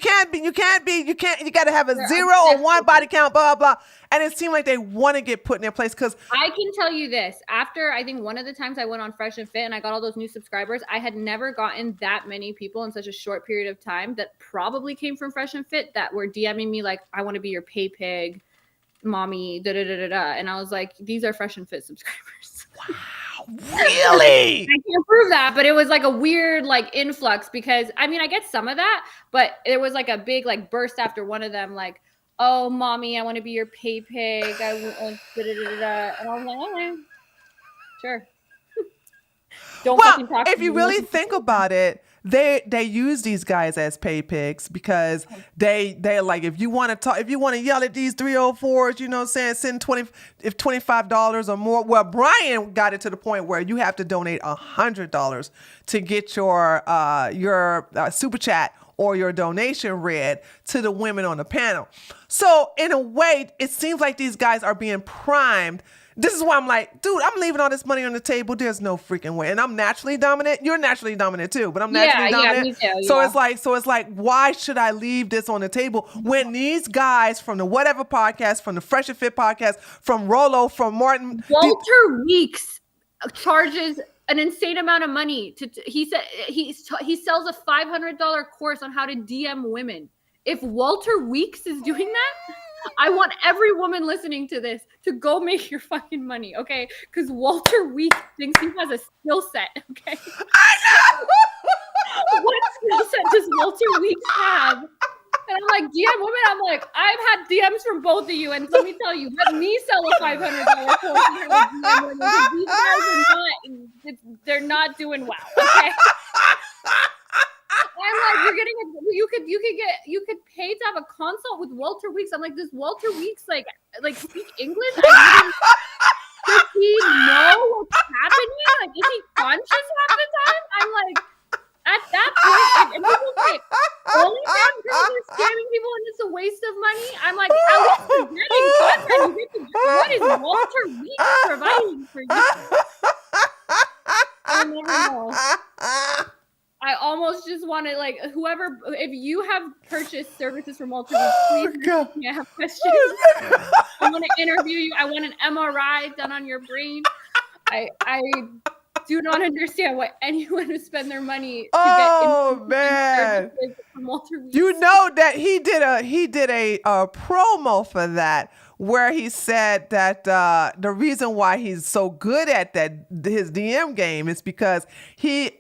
got to have a 0 or 1 body count, blah, blah, blah. And it seemed like they want to get put in their place because I can tell you this. After I think one of the times I went on Fresh and Fit and I got all those new subscribers, I had never gotten that many people in such a short period of time that probably came from Fresh and Fit that were DMing me like, I want to be your pay pig, mommy, da da da da da. And I was like, these are Fresh and Fit subscribers. Wow. Really? I can't prove that, but it was like a weird like influx because I mean I get some of that, but it was like a big like burst after one of them like, oh mommy, I want to be your pay pig. I want and I was like, okay, sure. If you really think about it, they use these guys as pay pigs because they're like, if you want to yell at these 304s, you know what I'm saying, send $25 or more. Well, Brian got it to the point where you have to donate $100 to get your super chat or your donation read to the women on the panel. So in a way, it seems like these guys are being primed. This is why I'm like, dude, I'm leaving all this money on the table. There's no freaking way. And I'm naturally dominant. You're naturally dominant too, but I'm naturally dominant. Me too, so it's like, why should I leave this on the table when these guys from the Whatever podcast, from the Fresh and Fit podcast, from Rollo, from Martin, Walter Weeks charges an insane amount of money he said he sells a $500 course on how to DM women. If Walter Weeks is doing that, I want every woman listening to this to go make your fucking money, okay? Because Walter Weeks thinks he has a skill set, okay? I know. What skill set does Walter Weeks have? And I'm like, DM women, I'm like, I've had DMs from both of you, and let me tell you, let me sell a $500 course and have a DM women, because these guys they're not doing well, okay? I'm like, you could pay to have a consult with Walter Weeks. I'm like, does Walter Weeks like speak English? Does he know what's happening? Like, is he conscious half the time? I'm like, at that point, and people say OnlyFans girls are scamming people and it's a waste of money. I'm like, at least you're getting content. What is Walter Weeks providing for you? I never know. I almost just want to, like, whoever, if you have purchased services from Walter Weeks, please I have questions. I want to interview you. I want an MRI done on your brain. I do not understand why anyone would spend their money to get man. From Walter Weeks. You know that he did a promo for that, where he said that the reason why he's so good at his DM game is because he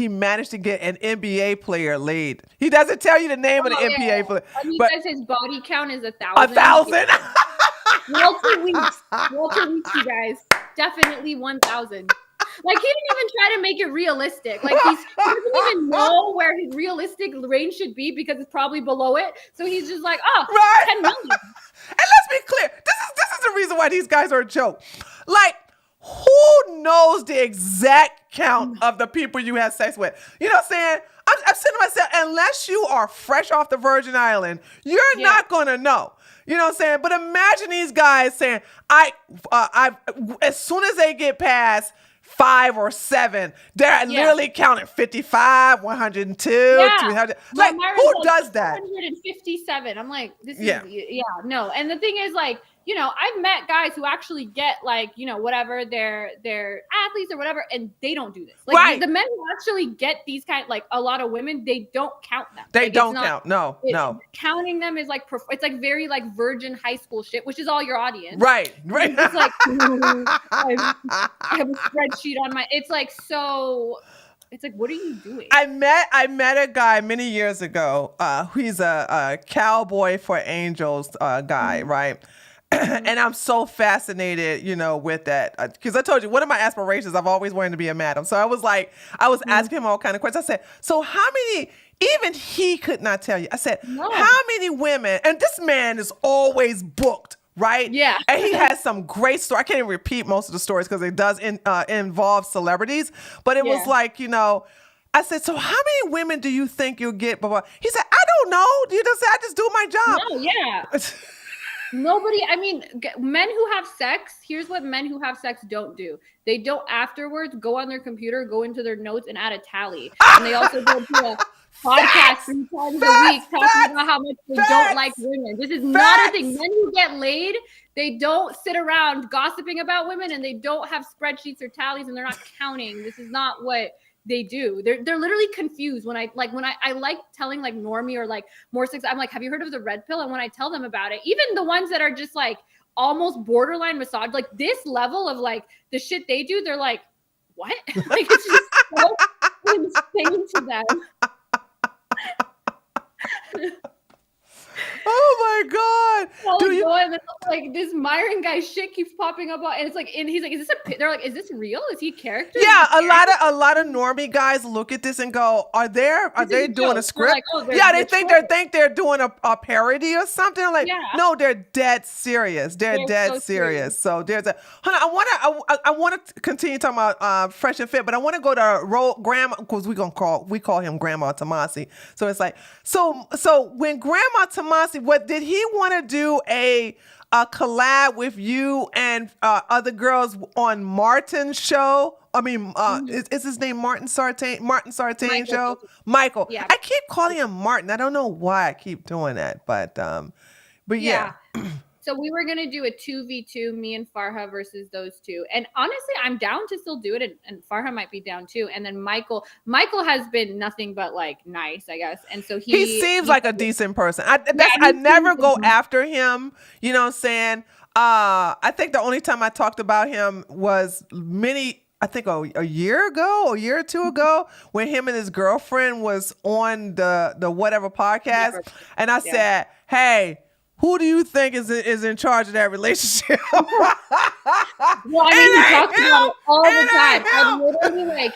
managed to get an NBA player laid. He doesn't tell you the name of the NBA player. He says his body count is 1,000. 1,000. Walter Weeks, you guys, definitely 1,000. Like, he didn't even try to make it realistic. Like, he doesn't even know where his realistic range should be because it's probably below it. So he's just like, right. 10 million. And let's be clear. This is the reason why these guys are a joke. Like, who knows the exact count of the people you have sex with? You know what I'm saying? I'm saying to myself, unless you are fresh off the Virgin Island, you're not going to know. You know what I'm saying? But imagine these guys saying, I as soon as they get past 5 or 7, they're literally counting 55, 102, 300. Like, who does that? 157. I'm like, this is, no. And the thing is, like, you know, I've met guys who actually get, like, you know, whatever, they're athletes or whatever, and they don't do this. Like, the men who actually get these kind, like, a lot of women, they don't count them. They like, don't count. No. Counting them is like, it's like very like virgin high school shit, which is all your audience. Right. It's like, I have a spreadsheet on my, it's like, so it's like, what are you doing? I met a guy many years ago. He's a Cowboy for Angels guy, right? And I'm so fascinated, you know, with that. Because I told you, one of my aspirations, I've always wanted to be a madam. So I was asking him all kind of questions. I said, so how many, even he could not tell you. I said, how many women, and this man is always booked, right? Yeah. And he has some great stories. I can't even repeat most of the stories because it does involve celebrities. But it was like, you know, I said, so how many women do you think you'll get? He said, I don't know. You just say, I just do my job. No, yeah. Nobody, I mean, men who have sex, here's what men who have sex don't do. They don't afterwards go on their computer, go into their notes and add a tally. And they also go to a podcast 3 times a week talking about how much they don't like women. This is not a thing. Men who get laid, they don't sit around gossiping about women, and they don't have spreadsheets or tallies, and they're not counting. This is not what they do. They're literally confused when I like telling like normie or like more sex. I'm like, have you heard of the red pill? And when I tell them about it, even the ones that are just like almost borderline massage, like this level of like the shit they do, they're like, what? Like, it's just so insane to them. Oh my God. So Do you? going, like this Mayron guy shit keeps popping up, and it's like, and he's like, "Is this a?" They're like, "Is this real? Is he a character?" Is Yeah, he a character? a lot of normie guys look at this and go, "Are This they is a doing a joke. They're like, script?" "Oh, Yeah, they're think they're doing a parody or something. I'm like, yeah, no, they're dead serious. They're they're dead so serious. So there's a. Honey, I want to continue talking about Fresh and Fit, but I want to go to Grandma because we call him Grandma Tomassi. So it's like so when Grandma Tomassi, what did he want to do a collab with you and other girls on Martin's show? I mean, is his name Martin Sartain? Martin Sartain Michael. show? Michael. Yeah. I keep calling him Martin. I don't know why I keep doing that, but yeah. So we were gonna do a 2v2, me and Farha versus those two. And honestly, I'm down to still do it, and Farha might be down too. And then Michael has been nothing but like nice, I guess. And so he seems like a decent person. I never go after him. You know what I'm saying? I think the only time I talked about him was I think a year ago, a year or two ago, when him and his girlfriend was on the Whatever podcast, and I said, "Hey, who do you think is in charge of that relationship?" Well, I mean, we talked about it all the time. I literally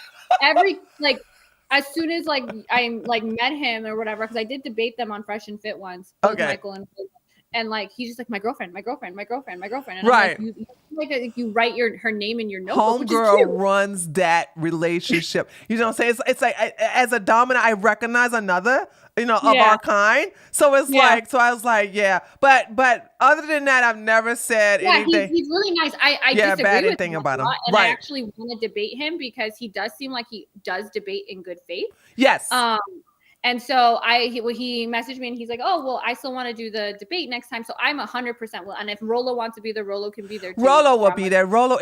as soon as I met him or whatever, because I did debate them on Fresh and Fit once, both Michael and he's just like, my girlfriend. And right. I'm like, you write her name in your notebook. Homegirl runs that relationship. You know what I'm saying? It's like as a dominant, I recognize another, of our kind. So it's like, so I was like, yeah. But other than that, I've never said anything. He's really nice. I disagree bad with thing him about him. And I actually want to debate him because he does seem like he does debate in good faith. Yes. And so he messaged me and he's like, "Oh, well, I still want to do the debate next time." So I'm 100% will. And if Rolo wants to be there, Rolo can be there too. Rolo will be there. Rolo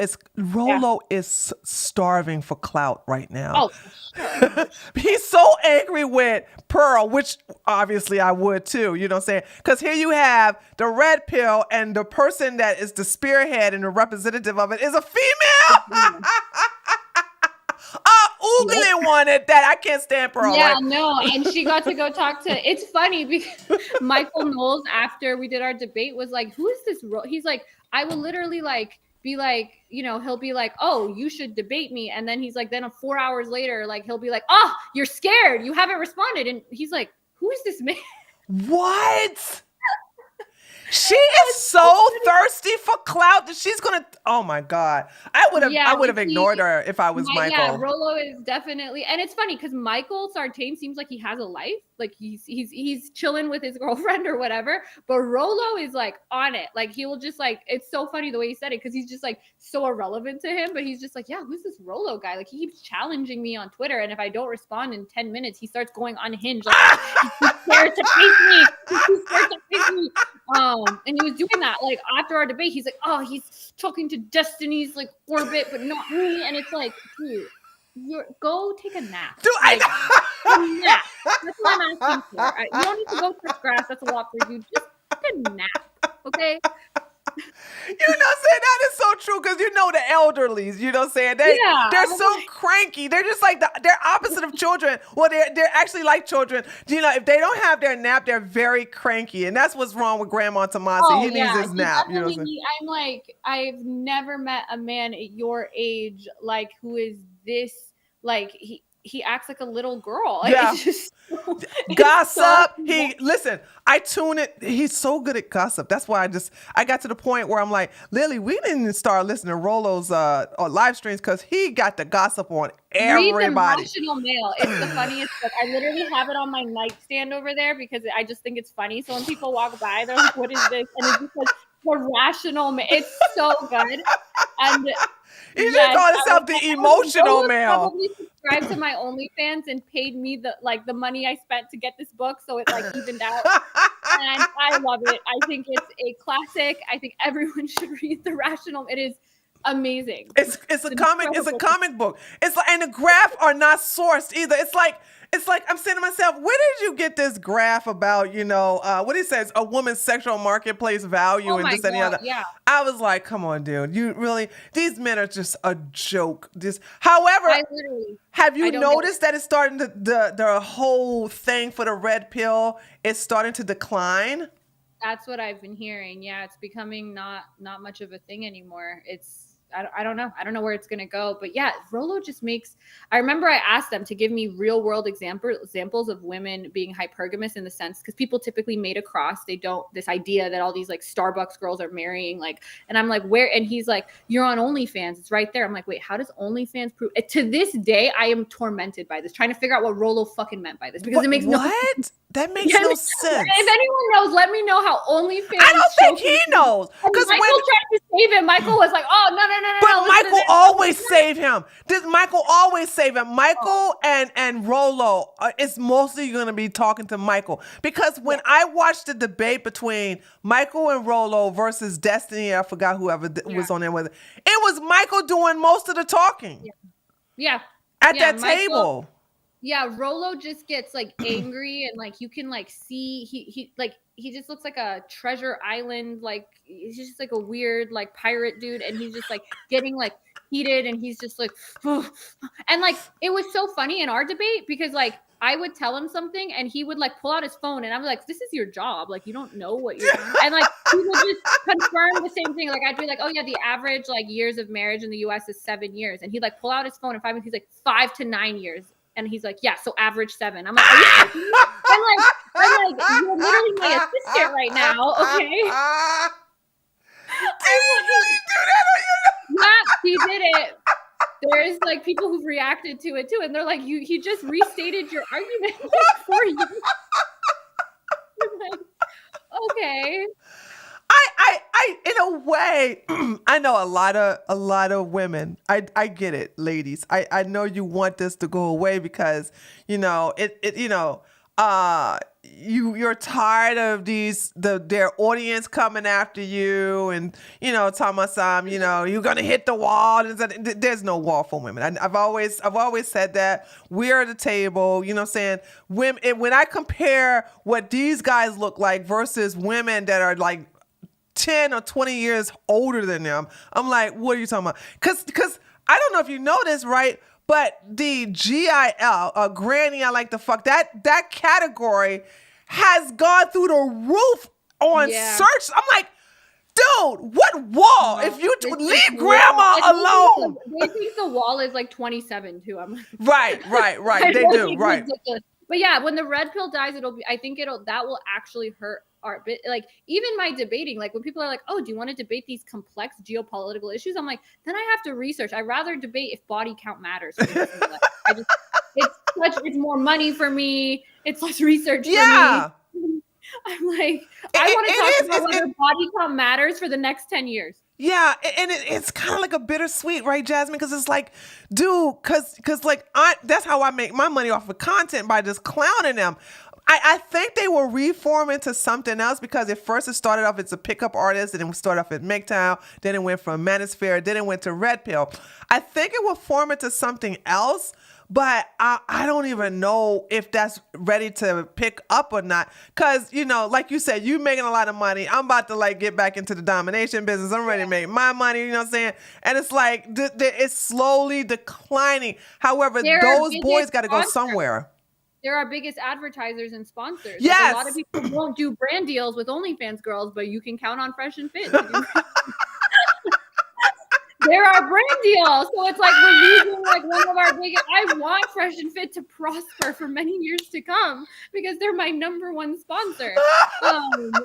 is starving for clout right now. Oh, sure. He's so angry with Pearl, which obviously I would too. You know what I'm saying? Because here you have the red pill, and the person that is the spearhead and the representative of it is a female. Oogly wanted that. I can't stand Pearl. Yeah, no. And she got to go talk to. It's funny because Michael Knowles, after we did our debate, was like, "Who is this?" He's like, "I will literally be like, he'll be like, oh, you should debate me." And then he's like, then 4 hours later, he'll be like, "Oh, you're scared. You haven't responded." And he's like, "Who is this man?" What? She is so thirsty for clout that she's gonna. Oh my God! I would have ignored her if I was Michael. Yeah, Rolo is definitely, and it's funny because Michael Sartain seems like he has a life, like he's chilling with his girlfriend or whatever. But Rolo is on it, he will just It's so funny the way he said it because he's just so irrelevant to him, but he's just yeah, who's this Rolo guy? He keeps challenging me on Twitter, and if I don't respond in 10 minutes, he starts going unhinged. He's scared to face me. He's scared to face me. And he was doing that after our debate. He's like, "Oh, he's talking to Destiny's orbit, but not me." And it's dude, go take a nap. Dude, a nap. That's what I'm asking for. You don't need to go touch grass. That's a lot for you. Just take a nap, okay? You know what I'm saying? That is so true because the elderlies, you know what I'm saying? They're so cranky. They're just they're opposite of children. Well, they're actually like children. If they don't have their nap, they're very cranky. And that's what's wrong with Grandma Tomassi. He needs his nap. You know what I'm saying? I've never met a man at your age who is this he acts like a little girl. Yeah. It's just gossip. I tune it. He's so good at gossip. That's why I got to the point where I'm like, Lily, we didn't start listening to Rolo's live streams because he got the gossip on everybody. Read the Rational Mail. It's the funniest book. I literally have it on my nightstand over there because I just think it's funny. So when people walk by, they're like, "What is this?" And it's just the Rational Mail. It's so good. And he should call himself the Emotional Mail. Probably subscribed to my OnlyFans and paid me the money I spent to get this book, so it evened out. And I love it. I think it's a classic. I think everyone should read The Rational. It is amazing. It's a comic book. It's like, and the graph are not sourced either. It's like I'm saying to myself, where did you get this graph about, what he says, a woman's sexual marketplace value and this and the other? Yeah. I was like, come on, dude. You really, these men are just a joke. However, have you noticed that it's starting to, the whole thing for the red pill is starting to decline? That's what I've been hearing. Yeah, it's becoming not much of a thing anymore. I don't know. I don't know where it's going to go. But yeah, Rollo just makes, I remember I asked them to give me real world examples of women being hypergamous in the sense, because people typically made across, they don't, this idea that all these like Starbucks girls are marrying, like, and I'm like, where? And he's like, you're on OnlyFans. It's right there. I'm like, wait, how does OnlyFans prove? To this day, I am tormented by this, trying to figure out what Rollo fucking meant by this, because it makes no sense. That makes no sense. If anyone knows, let me know how OnlyFans. I don't think he knows. Because Michael tried to save him. Michael was like, "Oh no!" But Michael always save him. Michael always save him. Michael and Rollo is mostly going to be talking to Michael, because when I watched the debate between Michael and Rollo versus Destiny, I forgot whoever was on there with it. It was Michael doing most of the talking. Yeah. At that table. Yeah, Rollo just gets like angry, and like you can like see he just looks like a Treasure Island, like he's just like a weird like pirate dude, and he's just like getting like heated, and he's just like and like it was so funny in our debate, because like I would tell him something and he would like pull out his phone, and I'm like, this is your job, like you don't know what you're doing. And like he would just confirm the same thing. Like I'd be like, oh yeah, the average like years of marriage in the US is 7 years, and he'd like pull out his phone, and 5 minutes he's like 5 to 9 years. And he's like, yeah, so average 7. I'm like, are you kidding me? I'm like, you're literally my assistant right now, okay? Did he really do that? Yeah, he did it. There's like people who've reacted to it too, and they're like, he just restated your argument for you. I'm like, okay. I in a way, I know a lot of women. I get it, ladies. I know you want this to go away because, you're tired of their audience coming after you and, Tomassi, you're going to hit the wall. There's no wall for women. I've always said that. We're at the table, you know what I'm saying? Women, when I compare what these guys look like versus women that are like 10 or 20 years older than them, I'm like, what are you talking about? Because I don't know if you know this, right? But the GIL, granny I like to fuck, that category has gone through the roof on search. I'm like, dude, what wall? If you leave grandma alone. They think the wall is like 27 too. I'm like, right. They do, right. Ridiculous. But yeah, when the red pill dies, that will actually hurt our bit. Like even my debating, like when people are like, oh, do you want to debate these complex geopolitical issues? I'm like, then I have to research. I'd rather debate if body count matters. It's more money for me. It's less research for me. I'm like, I want to talk about whether body count matters for the next 10 years. Yeah, and it's kind of like a bittersweet, right, Jazmen? Because it's like, dude, because like that's how I make my money off of content, by just clowning them. I think they will reform into something else, because at first it started off as a pickup artist, and it started off at MGTOW, then it went from Manosphere, then it went to Red Pill. I think it will form into something else, but I don't even know if that's ready to pick up or not. Because, like you said, you making a lot of money. I'm about to like get back into the domination business. I'm ready to make my money, you know what I'm saying? And it's like, it's slowly declining. However, those boys got to go somewhere. They're our biggest advertisers and sponsors. Yes. Like, a lot of people won't do brand deals with OnlyFans girls, but you can count on Fresh and Fit. They're our brand deal. So it's like we're using like one of our biggest. I want Fresh and Fit to prosper for many years to come, because they're my number one sponsor. And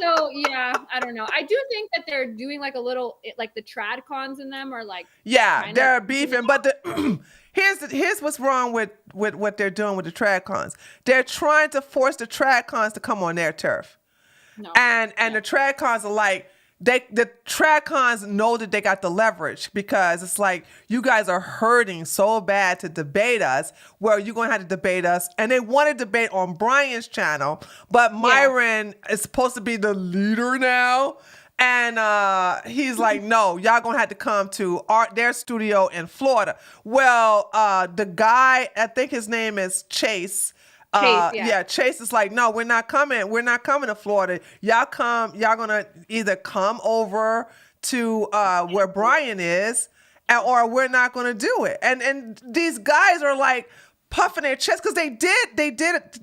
so, yeah, I don't know. I do think that they're doing like a little, like the trad cons in them are like. Yeah, they're beefing. But here's what's wrong with what they're doing with the trad cons. They're trying to force the trad cons to come on their turf. No. And the trad cons are like, the trad cons know that they got the leverage, because it's like, you guys are hurting so bad to debate us, where you're going to have to debate us. And they want to debate on Brian's channel, but Mayron is supposed to be the leader now. And he's like, no, y'all gonna have to come to their studio in Florida. Well, the guy, I think his name is Chase. Chase is like, no, we're not coming. We're not coming to Florida. Y'all gonna either come over to where Brian is, or we're not gonna do it. And these guys are like puffing their chest because they did it.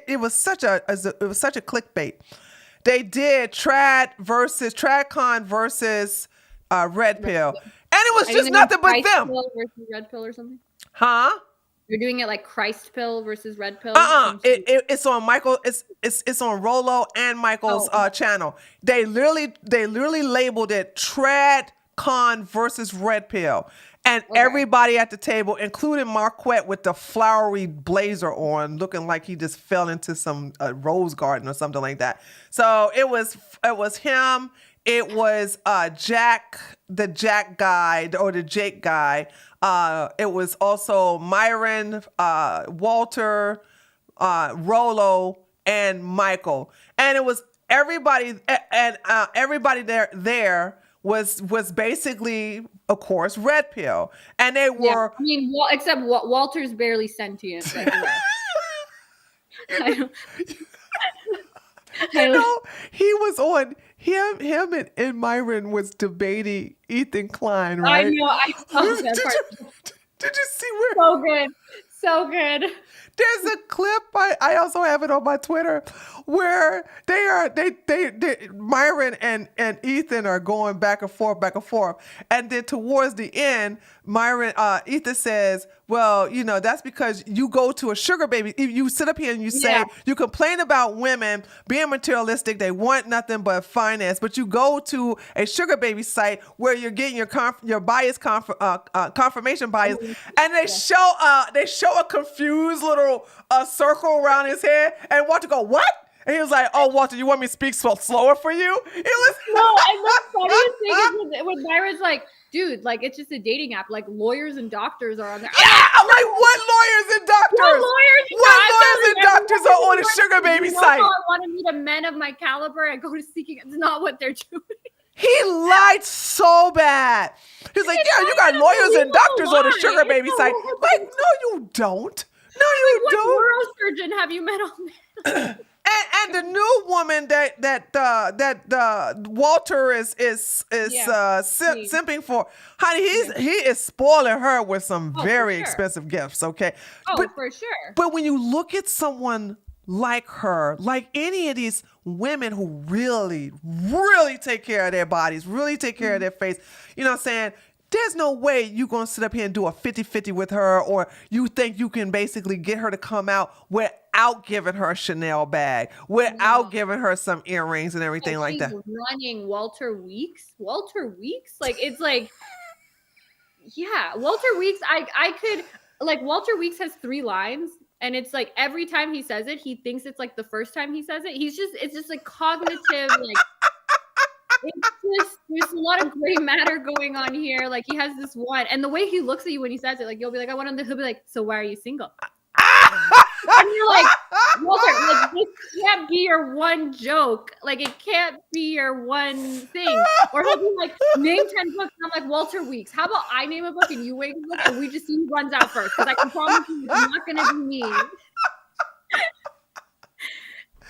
It was such a clickbait. They did TradCon versus Red Pill, and it was just nothing but them. Versus Red Pill or something? Huh? You're doing it like Christ Pill versus Red Pill? It's on Michael. It's on Rollo and Michael's channel. They literally labeled it TradCon versus Red Pill. And everybody at the table, including Marquett with the flowery blazer on, looking like he just fell into some rose garden or something like that. So it was him. It was Jack, the Jack guy or the Jake guy. It was also Mayron, Walter, Rollo, and Michael. And it was everybody, and everybody there was basically, of course, Red Pill. And they were... I mean, except Walter's barely sentient. He was on... Him and Mayron was debating Ethan Klein, right? I know. I saw that part. Did you see where... So good. So good. There's a clip, I also have it on my Twitter, where Mayron and Ethan are going back and forth. And then towards the end, Ethan says, well, that's because you go to a sugar baby. You sit up here and you say, you complain about women being materialistic. They want nothing but finance. But you go to a sugar baby site where you're getting your bias confirmation bias. And they show a confused little circle around his head. And Walter go, what? And he was like, oh, Walter, you want me to speak slower for you? It was... No, and the funniest thing is when Myron's like, dude, like, it's just a dating app. Like, lawyers and doctors are on there. I'm like, what lawyers and doctors? What lawyers and doctors are on a sugar baby site? I want to meet a men of my caliber and go to Seeking. It's not what they're doing. He lied so bad. He's like, yeah, you got lawyers and doctors on a sugar baby site. Like, no, you don't. No, you don't. What neurosurgeon have you met on there? And the new woman that Walter is simping for, honey, he is spoiling her with some very expensive gifts. Okay, for sure. But when you look at someone like her, like any of these women who really, really take care of their bodies, really take care of their face, you know what I'm saying? There's no way you're going to sit up here and do a 50-50 with her, or you think you can basically get her to come out without giving her a Chanel bag, without giving her some earrings and everything like that. Running Walter Weeks? Walter Weeks? Like, it's like, yeah, Walter Weeks, I could, like, Walter Weeks has 3 lines. And it's like every time he says it, he thinks it's like the first time he says it. It's just like cognitive, like, there's a lot of gray matter going on here. Like, he has this one, and the way he looks at you when he says it, like, you'll be like, he'll be like, so why are you single? And you're like, Walter, like, this can't be your one joke. Like, it can't be your one thing. Or he'll be like, name 10 books. And I'm like, Walter Weeks, how about I name a book and you wait a book and we just see who runs out first? Because I can promise you it's not going to be me.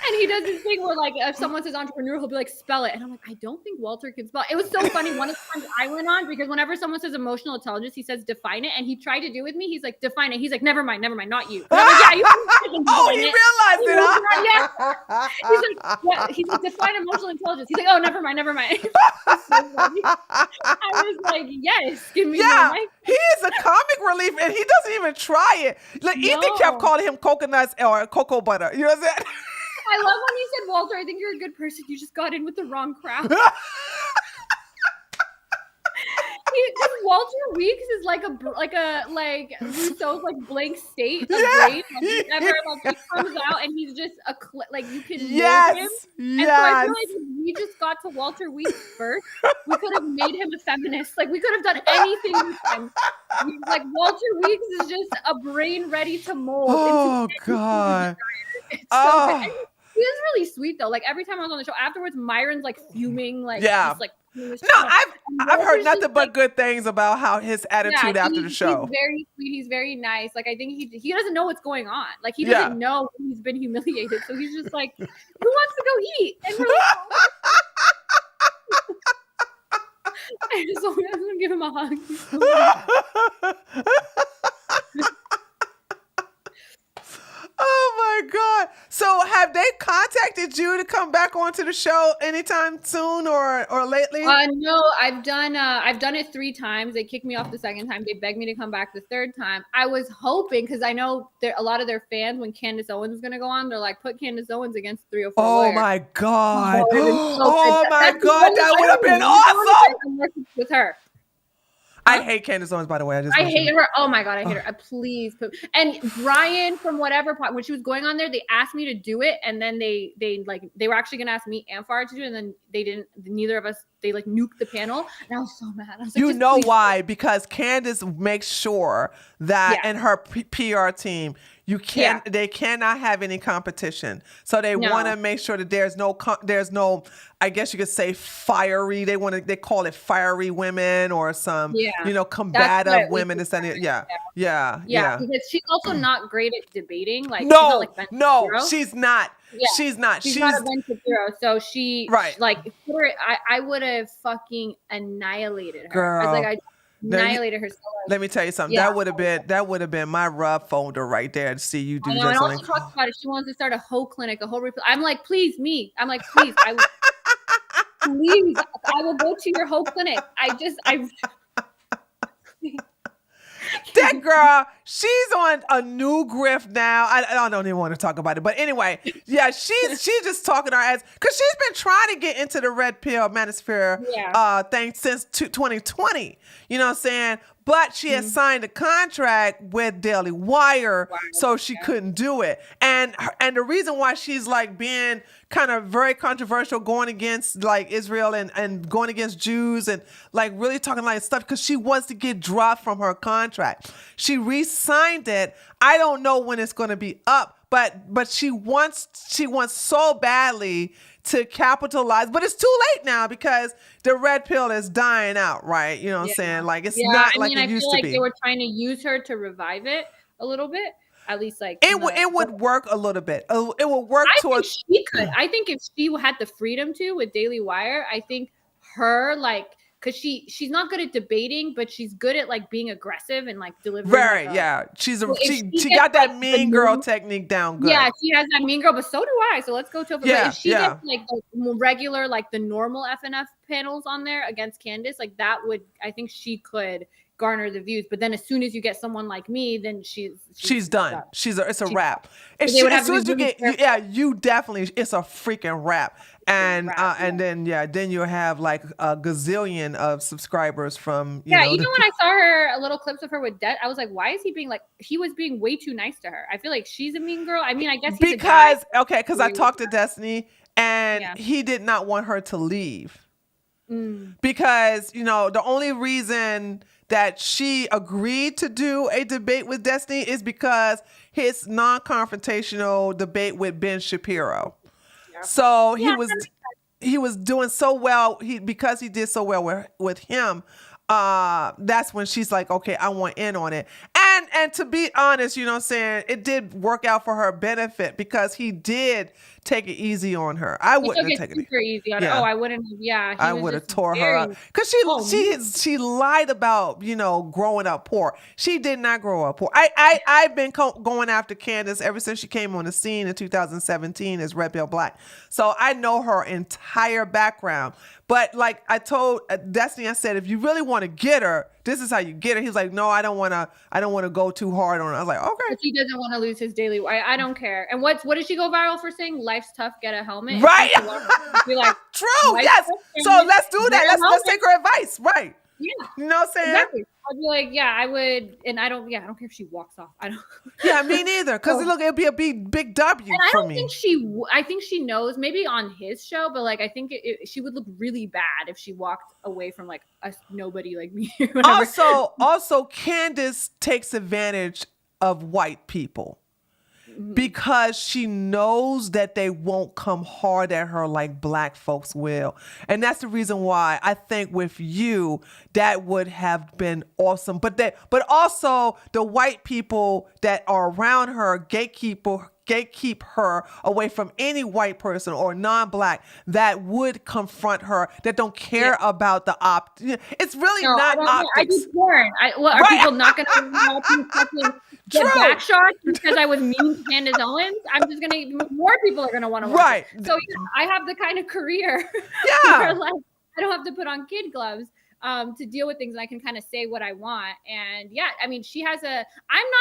And he does this thing where, like, if someone says entrepreneur, he'll be like, spell it. And I'm like, I don't think Walter can spell it. It was so funny. One of the times I went on, because whenever someone says emotional intelligence, he says define it. And he tried to do with me. He's like, define it. He's like, never mind, not you. And I'm like, yeah, you he realized it, huh? Yeah. He's like, what? He's like, define emotional intelligence. He's like, oh, never mind. So funny. I was like, yes, give me more mic. He is a comic relief, and he doesn't even try it. Like, Ethan kept calling him coconuts or cocoa butter. You know what I'm saying? I love when you said, Walter, I think you're a good person. You just got in with the wrong crowd. Walter Weeks is like Rousseau's like blank state of brain. Like, he comes out and he's just like, you can mold him. And so I feel like if we just got to Walter Weeks first, we could have made him a feminist. Like, we could have done anything with him. Like, Walter Weeks is just a brain ready to mold. Oh God. So is really sweet though. Like every time I was on the show afterwards, Myron's like fuming, like just like. No, I've heard nothing but good things about how his attitude after the show. He's very sweet. He's very nice. Like I think he doesn't know what's going on. Like he doesn't know he's been humiliated. So he's just like, who wants to go eat? And we're like, I just want to give him a hug. Oh my God. So have they contacted you to come back onto the show anytime soon or lately? No, I've done it 3 times. They kicked me off the second time. They begged me to come back the third time. I was hoping, because I know a lot of their fans, when Candace Owens was going to go on, they're like, put Candace Owens against 3 or 4 lawyers. My God. Oh my God. That would have been awesome. I'm working with her. I hate Candace Owens, by the way. I hate her. Oh my God, I hate her. Please put. And Brian from Whatever, when she was going on there, they asked me to do it, and then they were actually gonna ask me and Farah to do it, and then they didn't. Neither of us. They like nuked the panel, and I was so mad. I was like, you know why? Because Candace makes sure that in her PR team, they cannot have any competition. So they want to make sure that there's no, I guess you could say fiery. They call it fiery women or some, combative women. Yeah. Because she's also not great at debating. Like she's not. Yeah. She's not a Ben Shapiro. So she I would have fucking annihilated her. Girl. I annihilated her. Let me tell you something. That would have been my rub folder right there to see you do this. And all she talks about is she wants to start a whole clinic, a whole refill. I'm like, please, me. I'm like, please, please, I will go to your whole clinic. That girl, she's on a new grift now. I don't even want to talk about it. But anyway, she's just talking our ass because she's been trying to get into the red pill manosphere thing since 2020. You know what I'm saying? But she had signed a contract with Daily Wire, so she couldn't do it. And the reason why she's like being kind of very controversial, going against like Israel and going against Jews and like really talking like stuff because she wants to get dropped from her contract. She re-signed it. I don't know when it's going to be up, but she wants so badly to capitalize, but it's too late now because the red pill is dying out, right? You know what I'm saying? Like it's not like it used to be. I feel like they were trying to use her to revive it a little bit. At least like it would work a little bit. It would work towards. She could. I think if she had the freedom to with Daily Wire, I think her because she's not good at debating, but she's good at like being aggressive and like delivering. Right, she got that mean girl technique down good. Yeah, she has that mean girl, but so do I. So let's go to it. Yeah, if she gets like the regular, like the normal F&F panels on there against Candace, like that would, I think she could garner the views. But then as soon as you get someone like me, then she's done. It's a wrap. As soon as you get you definitely, it's a freaking wrap. And then you'll have like a gazillion of subscribers from even when I saw her little clips of her with Debt, I was like, why is he being like, he was being way too nice to her. I feel like she's a mean girl. I mean, I guess because I talked to Destiny and he did not want her to leave because the only reason that she agreed to do a debate with Destiny is because his non-confrontational debate with Ben Shapiro. Yeah. So he was doing so well. Because he did so well with him. That's when she's like, okay, I want in on it. And to be honest, you know what I'm saying, it did work out for her benefit because he did take it easy on her. I wouldn't have taken it super easy on her. Oh, I wouldn't have. Yeah, I would have tore her up because she lied about growing up poor. She did not grow up poor. I've been going after Candace ever since she came on the scene in 2017 as Red Pill Black. So I know her entire background. But like I told Destiny, I said, if you really want to get her, this is how you get her. He's like, no, I don't want to go too hard on her. I was like, okay. But he doesn't want to lose his daily. I don't care. And what did she go viral for saying? Life's tough, get a helmet. Right. Be like, true. Yes. So let's do that. Let's take her advice. Right. Yeah. You know what I'm saying? Exactly. I'd be like, I would, and I don't care if she walks off. I don't. Yeah, me neither. Because look, it'd be a big W for me. I think she knows, maybe on his show, but like I think she would look really bad if she walked away from like a nobody like me. Or also, Candace takes advantage of white people. because she knows that they won't come hard at her like black folks will. And that's the reason why I think with you, that would have been awesome. But also the white people that are around her gatekeep her away from any white person or non-black that would confront her, that don't care about the It's really not optics. I do porn. Are people not going to get back shots because I was mean to Candace Owens? I'm just going to, more people are going to want to watch it. So I have the kind of career where like I don't have to put on kid gloves to deal with things, and I can kind of say what I want. And I mean, I'm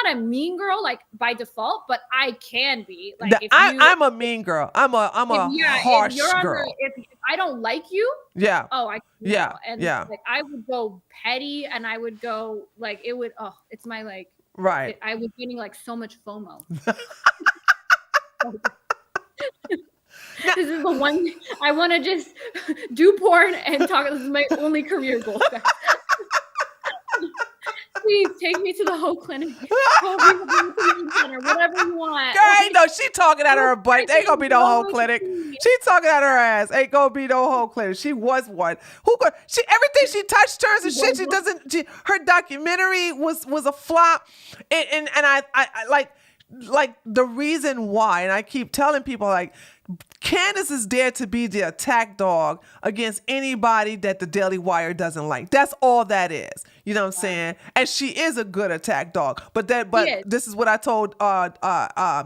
not a mean girl like by default, but I can be like, I'm a mean girl. I'm a harsh girl. If I don't like you, and like I would go petty, and I would go like, it would, it's my like, I was getting like so much FOMO. This is the one I want to just do porn and talk. This is my only career goal. Please take me to the whole clinic. Or whatever you want. Girl, ain't no, she talking at her butt. Ain't gonna be no whole clinic. She talking at her ass. Ain't gonna be no whole clinic. She was one. Everything she touched turns and shit. She doesn't. Her documentary was a flop. And I like the reason why, and I keep telling people like, Candace is there to be the attack dog against anybody that the Daily Wire doesn't like. That's all that is. You know what I'm saying? And she is a good attack dog. But this is what I told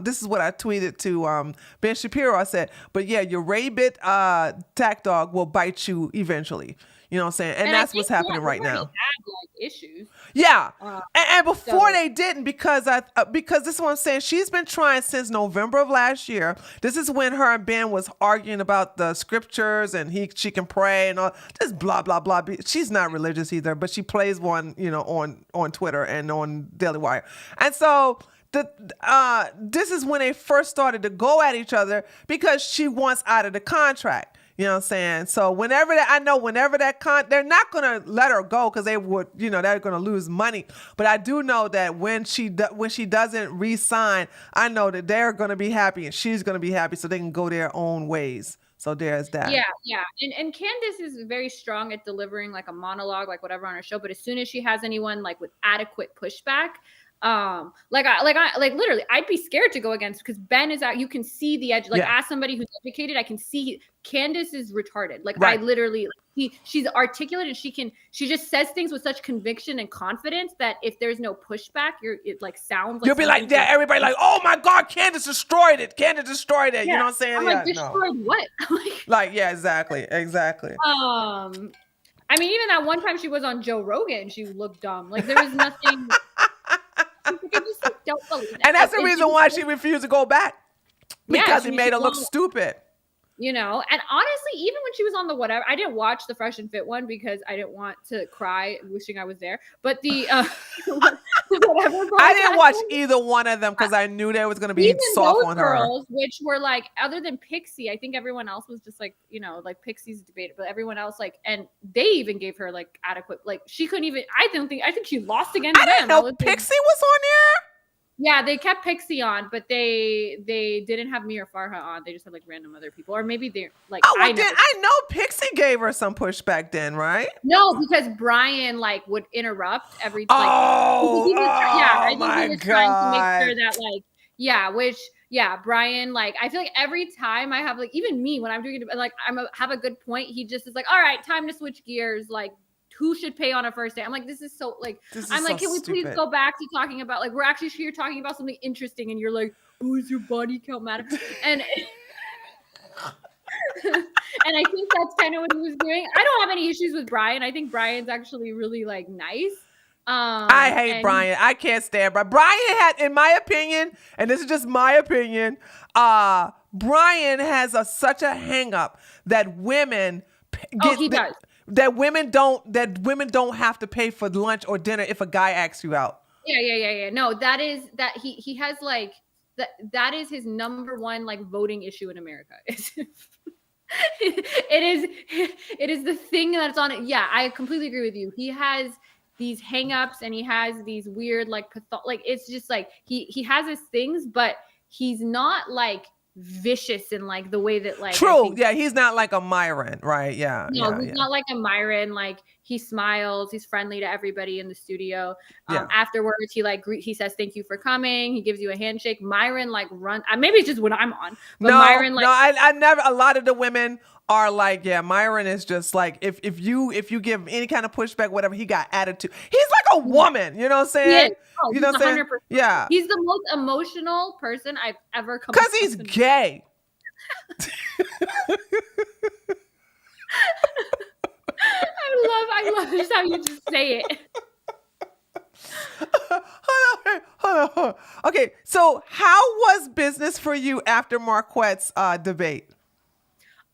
this is what I tweeted to Ben Shapiro. I said, but yeah, your rabid attack dog will bite you eventually. You know what I'm saying? And that's what's happening right now. Had, like, issues. Yeah. And before they didn't, because this is what I'm saying. She's been trying since November of last year. This is when her and Ben was arguing about the scriptures and she can pray and all this blah, blah, blah. She's not religious either, but she plays one, on Twitter and on Daily Wire. And so this is when they first started to go at each other because she wants out of the contract. You know what I'm saying? So whenever that they're not going to let her go because they would, they're going to lose money. But I do know that when she doesn't re-sign, I know that they're going to be happy and she's going to be happy so they can go their own ways. So there's that. Yeah. And Candace is very strong at delivering like a monologue, like whatever on her show. But as soon as she has anyone like with adequate pushback, literally, I'd be scared to go against because Ben is out. You can see the edge. Like, as somebody who's educated, I can see Candace is retarded. Like, I literally, she's articulate and she just says things with such conviction and confidence that if there's no pushback, it like sounds like you'll be like, everybody like, oh my God, Candace destroyed it. Candace destroyed it. Yeah. You know what I'm saying? I'm like, destroyed what? Exactly. I mean, even that one time she was on Joe Rogan, she looked dumb. Like there was nothing. Don't believe it. And that's the reason why she refused to go back because it made her look stupid. And honestly, even when she was on the whatever, I didn't watch the Fresh and Fit one because I didn't want to cry wishing I was there. But the whatever, I didn't watch either one of them because I knew they was going to be even soft those on girls, her. Which were like, other than Pixie, I think everyone else was just like, like Pixie's debated, but everyone else like, and they even gave her like adequate, like she couldn't even. I think she lost against them. I didn't know Pixie was on there. Yeah, they kept Pixie on, but they didn't have me or Farha on. They just had like random other people, or maybe they're like. I know Pixie gave her some pushback then, right? No, because Brian like would interrupt every. I think he was trying to make sure that Brian like I feel like every time I have like even me when I'm doing it like have a good point, he just is like, all right, time to switch gears, like. Who should pay on a first date? I'm like, this is so like, I'm like, can we please go back to talking about like, we're actually here talking about something interesting. And you're like, oh, is your body count matter? And and I think that's kind of what he was doing. I don't have any issues with Brian. I think Brian's actually really like nice. I hate Brian. I can't stand Brian. Brian had, in my opinion, and this is just my opinion, Brian has such a hang up that women he does. That women don't have to pay for lunch or dinner if a guy asks you out. Yeah. No, that he has like that is his number one like voting issue in America. It is the thing that's on it. Yeah, I completely agree with you. He has these hang-ups and he has these weird like it's just like he has his things, but he's not like vicious in like the way that like True. Yeah, he's not like a Mayron, right? Yeah. No, yeah, he's yeah. not like a Mayron. Like he smiles, he's friendly to everybody in the studio. Yeah. Afterwards, he says thank you for coming. He gives you a handshake. Mayron like maybe it's just when I'm on, but Mayron like I never. A lot of the women are like, yeah, Mayron is just like if you give him any kind of pushback, whatever, he got attitude. He's like a woman, you know what I'm saying? You know what I'm saying? Yeah. He's the most emotional person I've ever come across. Because he's gay. I love just how you just say it. Hold on. Okay, so how was business for you after Marquett's debate?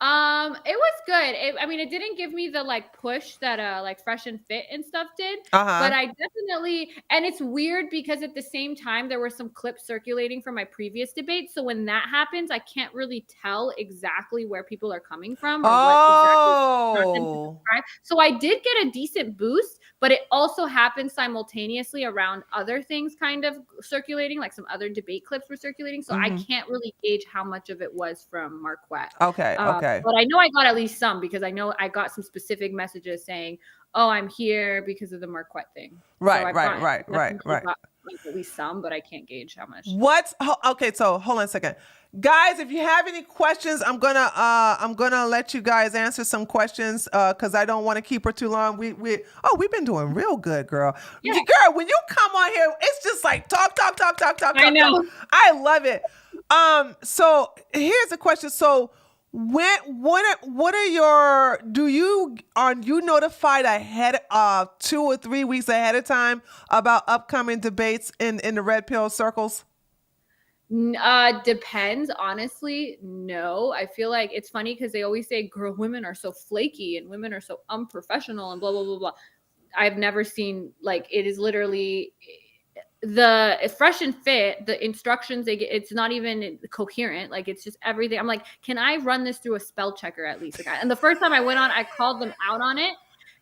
It was good. It didn't give me the like push that like Fresh and Fit and stuff did, but I definitely, and it's weird because at the same time there were some clips circulating from my previous debate. So when that happens, I can't really tell exactly where people are coming from or what exactly. So I did get a decent boost, but it also happened simultaneously around other things kind of circulating, like some other debate clips were circulating. So I can't really gauge how much of it was from Marquett. Okay. But I know I got at least some because I know I got some specific messages saying, "Oh, I'm here because of the Marquett thing." Right. Got at least some, but I can't gauge how much. Okay, so hold on a second, guys. If you have any questions, I'm gonna let you guys answer some questions because I don't want to keep her too long. We've been doing real good, girl. Yeah. Girl, when you come on here, it's just like talk. I know. I love it. So here's a question. So what are your, are you notified ahead 2 or 3 weeks ahead of time about upcoming debates in the red pill circles? Depends, honestly. No, I feel like it's funny because they always say women are so flaky and women are so unprofessional and blah blah blah blah. I've never seen, like, it is literally the Fresh and Fit, the instructions they get, it's not even coherent. Like, it's just everything. I'm like, can I run this through a spell checker at least? And the first time I went on, I called them out on it,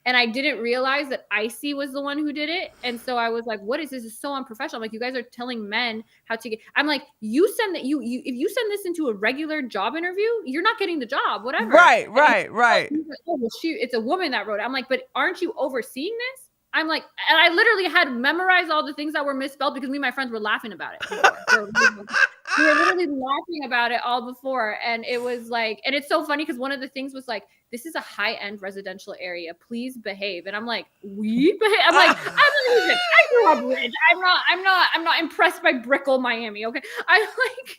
and I didn't realize that Icy was the one who did it. And so I was like, what is this? This is so unprofessional. I'm like, you guys are telling men how to get, I'm like, you send that, you if you send this into a regular job interview, you're not getting the job, whatever. Right. Like, oh, well, it's a woman that wrote it. I'm like, but aren't you overseeing this? I'm like, and I literally had memorized all the things that were misspelled because me and my friends were laughing about it. We were literally laughing about it all before. And it was like, and it's so funny because one of the things was like, this is a high-end residential area. Please behave. And I'm like, we behave? I'm like, I grew up rich. I'm not impressed by Brickell, Miami. Okay. I'm like,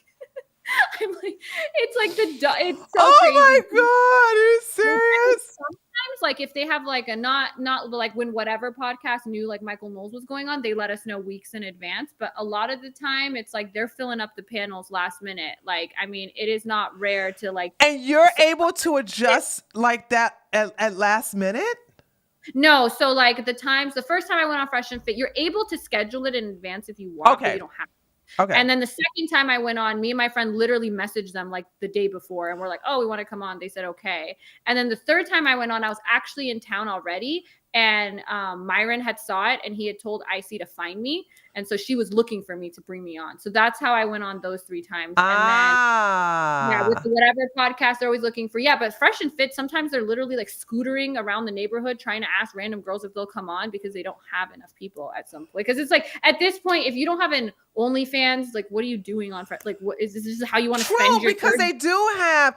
it's like it's so crazy. Oh my God, are you serious? Sometimes, like, if they have like a not like when Whatever podcast knew like Michael Knowles was going on, they let us know weeks in advance. But a lot of the time, it's like they're filling up the panels last minute. Like, I mean, it is not rare to like. And you're able to adjust like that at last minute? No, so like the first time I went on Fresh and Fit, you're able to schedule it in advance if you want, but you don't have to. Okay. And then the second time I went on, me and my friend literally messaged them like the day before, and we're like, oh, we want to come on. They said, okay. And then the third time I went on, I was actually in town already, and Mayron had saw it, and he had told Icy to find me. And so she was looking for me to bring me on. So that's how I went on those 3 times. And then, with the Whatever podcast, they're always looking for, but Fresh and Fit, sometimes they're literally like scootering around the neighborhood trying to ask random girls if they'll come on because they don't have enough people at some point. Because it's like, at this point, if you don't have an OnlyFans, like, what are you doing on Fresh? Like, what is this how you want to spend your because they do have,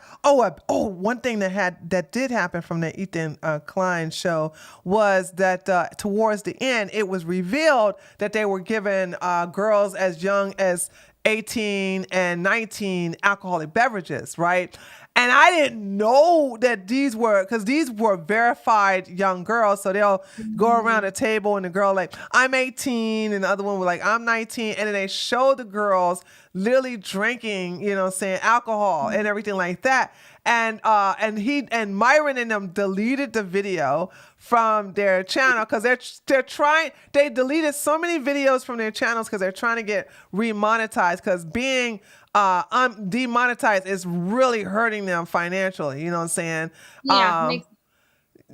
one thing that did happen from the Ethan Klein show was that towards the end, it was revealed that they were giving girls as young as 18 and 19 alcoholic beverages, right? And I didn't know that these were verified young girls. So they'll go around a table and the girl like, I'm 18, and the other one was like, I'm 19. And then they show the girls literally drinking, alcohol and everything like that. And Mayron and them deleted the video from their channel because they deleted so many videos from their channels because they're trying to get remonetized, because being demonetized is really hurting them financially. You know what I'm saying? Yeah.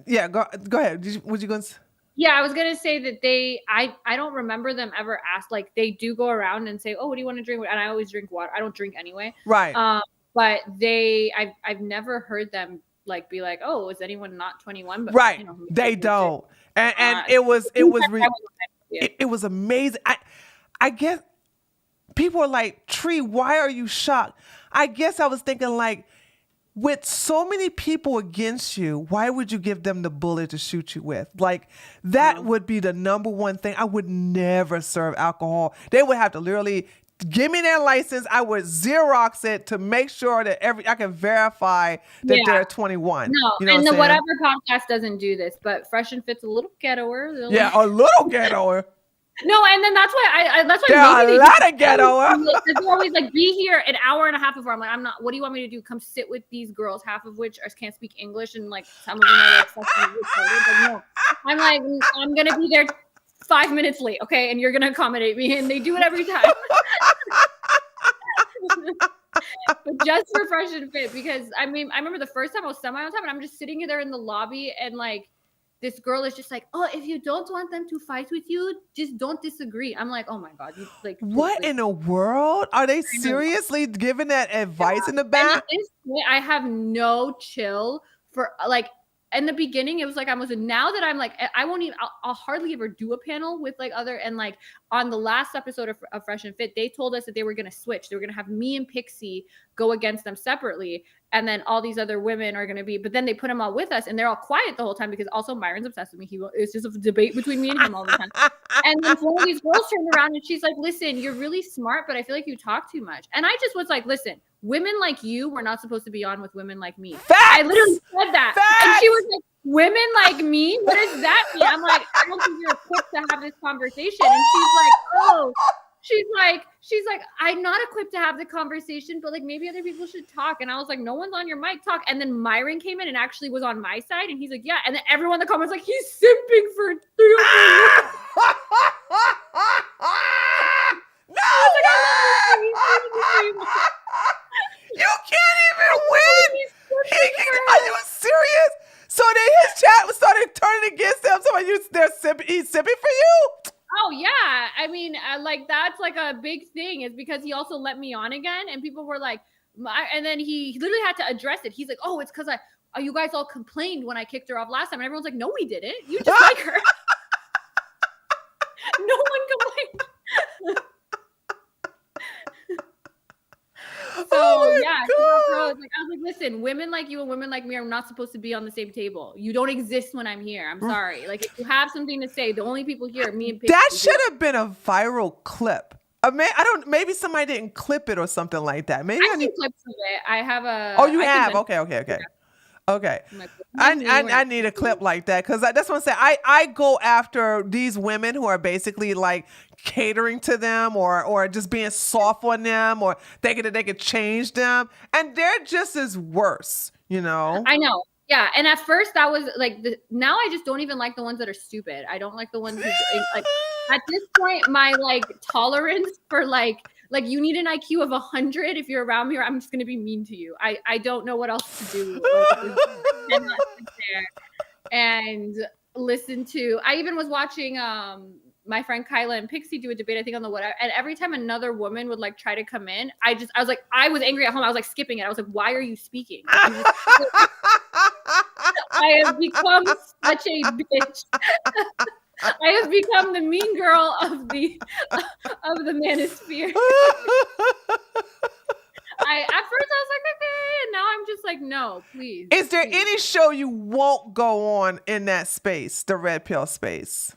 Yeah. Go ahead. Was you going to? Yeah, I was gonna say that I don't remember them ever ask, like, they do go around and say, "Oh, what do you want to drink?" And I always drink water. I don't drink anyway. Right. But I've never heard them like be like, "Oh, is anyone not 21?" But Right. you know, They don't. And it was amazing. I guess people are like, Tree, why are you shocked? I guess I was thinking like, with so many people against you, why would you give them the bullet to shoot you with? Like, that would be the number one thing. I would never serve alcohol. They would have to literally give me their license. I would Xerox it to make sure that I can verify that they're 21. No, you know and the what I'm Whatever podcast doesn't do this, but Fresh and Fit's a little ghettoer. Yeah, a little ghettoer. No, and then that's why there are a lot of ghetto. They're always like, be here an hour and a half before. I'm like, I'm not. What do you want me to do? Come sit with these girls, half of which can't speak English, and like some of them are like retarded. But no, I'm like, I'm gonna be there 5 minutes late, okay? And you're gonna accommodate me, and they do it every time. But just for Fresh and Fit, because I mean, I remember the first time I was semi on time, and I'm just sitting there in the lobby, and like, this girl is just like, "Oh, if you don't want them to fight with you, just don't disagree." I'm like, "Oh my God, you like what in the world? Are they seriously giving that advice in the back?" At this point, I have no chill for like. In the beginning, it was like now that I'm like, I won't even. I'll hardly ever do a panel with like other, and like on the last episode of Fresh and Fit, they told us that they were going to switch. They were going to have me and Pixie go against them separately, and then all these other women are going to be. But then they put them all with us, and they're all quiet the whole time because also Mayron's obsessed with me. It's just a debate between me and him all the time. And then one of these girls turned around and she's like, "Listen, you're really smart, but I feel like you talk too much." And I just was like, "Listen, women like you were not supposed to be on with women like me." Facts! I literally said that. Facts! And she was like, "Women like me? What does that mean?" I'm like, "I don't think you're equipped to have this conversation." And she's like, "Oh." She's like, "I'm not equipped to have the conversation, but like maybe other people should talk." And I was like, "No one's on your mic, talk." And then Mayron came in and actually was on my side, and he's like, "Yeah." And then everyone in the comments like, "He's simping for 3 minutes." No way! You can't even win. Are you serious? So then his chat started turning against him. So he's sipping for you? Oh yeah, I mean, like that's like a big thing is because he also let me on again, and people were like, and then he literally had to address it. He's like, "Oh, it's because you guys all complained when I kicked her off last time," and everyone's like, "No, we didn't. You just like her." No one complained. So I was like, "Listen, women like you and women like me are not supposed to be on the same table. You don't exist when I'm here. I'm sorry. Like, if you have something to say, the only people here are me and Pixie." That should have been a viral clip. Maybe somebody didn't clip it or something like that. Maybe I see clips of it. I have a. Oh, you have? Okay. Okay. I need a clip like that because that's what I'm saying. I go after these women who are basically like catering to them or just being soft on them or thinking that they could change them. And they're just as worse, you know? I know. Yeah. And at first that was like, now I just don't even like the ones that are stupid. I don't like the ones who like, at this point, my like tolerance for like you need an IQ of 100 if you're around me or I'm just going to be mean to you. I don't know what else to do. Like, I cannot sit there and listen to, I even was watching my friend Kyla and Pixie do a debate, I think on the Whatever. And every time another woman would like try to come in, I was angry at home. I was like skipping it. I was like, "Why are you speaking?" I have become such a bitch. I have become the mean girl of the manosphere. At first I was like, okay, and now I'm just like, no, please. Is there any show you won't go on in that space, the red pill space?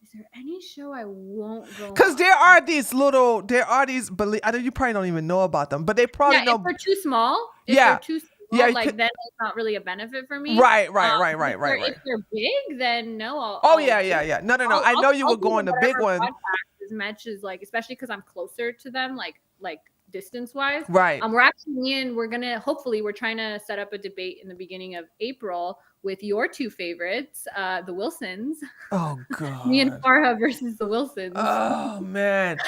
Is there any show I won't go on? Because there are these, I know you probably don't even know about them, but they probably know. If they're too small, they're too small, then it's not really a benefit for me. Right. If they're big, then no. Yeah. No. I know you were going the big one. As much as like, especially because I'm closer to them, like distance wise. Right. We're trying to set up a debate in the beginning of April with your two favorites, the Wilsons. Oh God. Me and Farha versus the Wilsons. Oh man.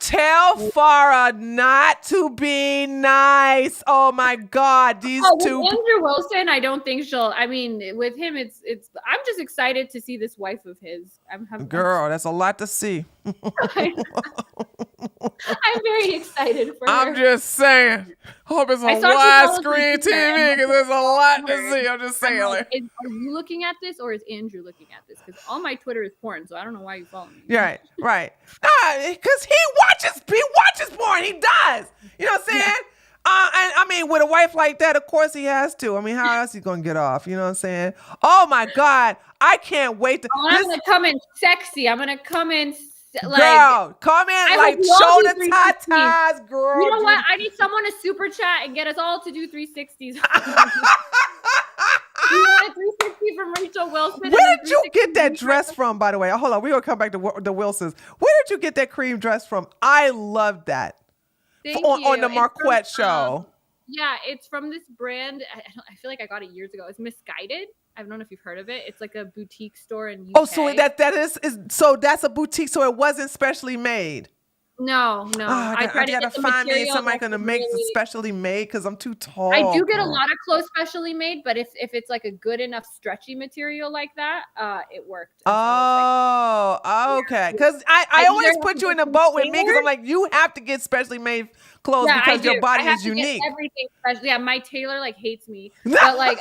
Tell Farah not to be nice. Oh my God, these two. With Andrew Wilson, I don't think she'll. I mean, with him, it's. I'm just excited to see this wife of his. Girl, that's a lot to see. I'm very excited for her. I'm just saying. Hope it's a widescreen TV because there's a lot to see. I'm just saying. Like, are you looking at this or is Andrew looking at this? Because all my Twitter is porn, so I don't know why you follow me. Right. Because he watches porn. He does. You know what I'm saying? Yeah. And I mean, with a wife like that, of course he has to. I mean, how else is he going to get off? You know what I'm saying? Oh my God. I can't wait to. I'm going to come in sexy. I'm going to come in like. Girl, come in like shoulder tatas, girl. You know what? I need someone to super chat and get us all to do 360s. You want a 360 from Rachel Wilson? Where did you get that dress from, by the way? Hold on. We're going to come back to the Wilsons. Where did you get that cream dress from? I love that. On the Marquett show. Yeah, it's from this brand. I feel like I got it years ago. It's Misguided. I don't know if you've heard of it. It's like a boutique store in UK. Oh, so so that's a boutique. So it wasn't specially made. No. I gotta find me somebody gonna make it specially made because I'm too tall. I do get a lot of clothes specially made, but if it's like a good enough stretchy material like that, it worked. Oh, okay. Because I always put you in the boat with me because I'm like, you have to get specially made clothes because your body is unique. Everything special. Yeah, my tailor like hates me, but like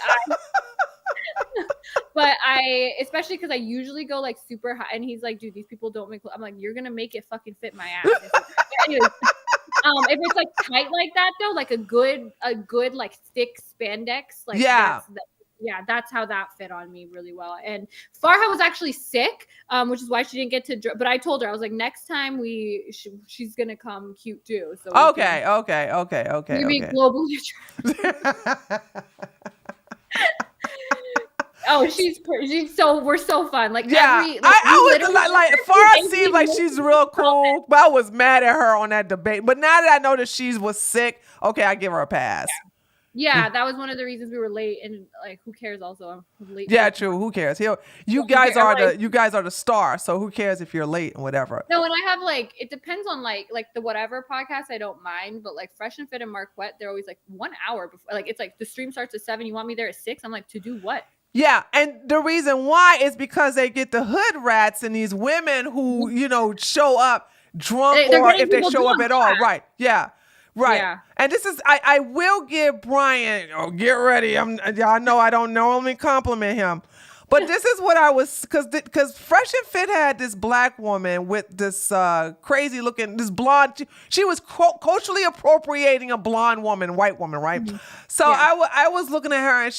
but I, especially because I usually go like super high, and he's like, dude, these people don't make clothes. I'm like, you're gonna make it fucking fit my ass. Anyways, if it's like tight like that though, like a good like thick spandex, like that's how that fit on me really well. And Farha was actually sick, which is why she didn't get to. But I told her, I was like, next time she's gonna come cute too. So okay. You be globally attractive. Oh, we're so fun. Like, yeah, I was like Farah seems like she's real cool, but I was mad at her on that debate. But now that I know that she was sick, okay, I give her a pass. Yeah, that was one of the reasons we were late, and like, who cares? Also, I'm late. Yeah, true. Who cares? You guys are the star, so who cares if you're late and whatever? No, and I have like, it depends on like the Whatever podcast. I don't mind, but like Fresh and Fit and Marquette, they're always like 1 hour before. Like, it's like the stream starts at 7. You want me there at 6? I'm like, to do what? Yeah, and the reason why is because they get the hood rats and these women who, show up drunk or if they show up at all. Right. Yeah. Right. Yeah. And this is, I will give Brian, get ready. Y'all know I don't normally compliment him. But this is what I was, because Fresh and Fit had this black woman with this crazy looking, this blonde, she was culturally appropriating a blonde woman, white woman, right? Mm-hmm. So I was looking at her and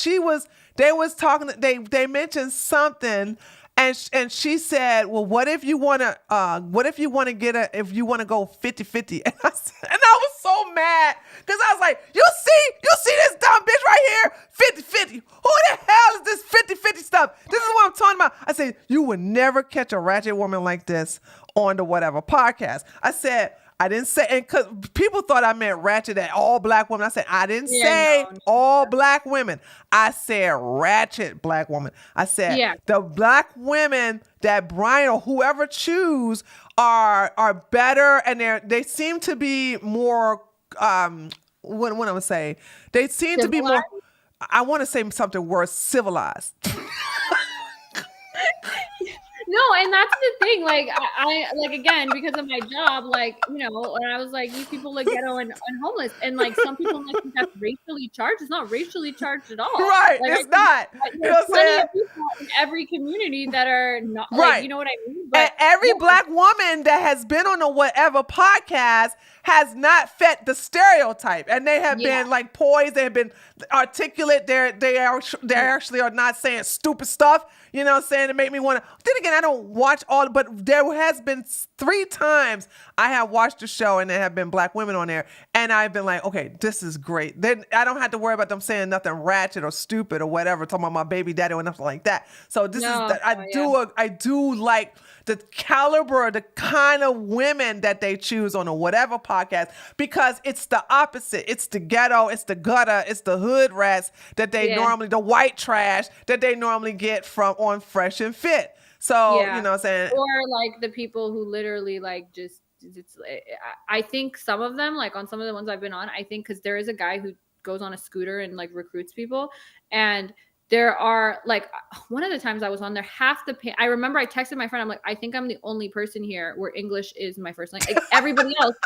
they was talking, they mentioned something and she said, well, what if you want to go 50-50? And I was so mad because I was like, you see this dumb bitch right here? 50-50. Who the hell is this 50-50 stuff? This is what I'm talking about. I said, you would never catch a ratchet woman like this on the Whatever podcast. I said, I didn't say, and because people thought I meant ratchet at all black women. I said, I didn't say all black women. I said ratchet black women. I said the black women that Brian or whoever choose are better, and they seem to be more. What am I say? They seem to be more. I want to say something worse. Civilized. No, and that's the thing. Like, I like, again, because of my job, like, and I was like, these people look ghetto and homeless, and like some people like think that's racially charged. It's not racially charged at all. Right? Like, it's not. There's plenty of people in every community that are not. Like, right? You know what I mean? But, and every black woman that has been on the Whatever podcast has not fit the stereotype, and they have been like poised. They have been articulate. They actually are not saying stupid stuff. You know what I'm saying? To make me want to. Then again, I don't watch all, but there has been 3 times I have watched the show and there have been black women on there, and I've been like, okay, this is great. Then I don't have to worry about them saying nothing ratchet or stupid or whatever, talking about my baby daddy or nothing like that. So this I do like the caliber, the kind of women that they choose on a Whatever podcast, because it's the opposite. It's the ghetto, it's the gutter, it's the hood rats that they normally, the white trash that they normally get from on Fresh and Fit. So, you know what I'm saying? Or like the people who literally like just I think some of them, like on some of the ones I've been on, I think because there is a guy who goes on a scooter and like recruits people, and there are like one of the times I was on there, half the I remember I texted my friend, I'm like, I think I'm the only person here where English is my first language. Like, everybody else.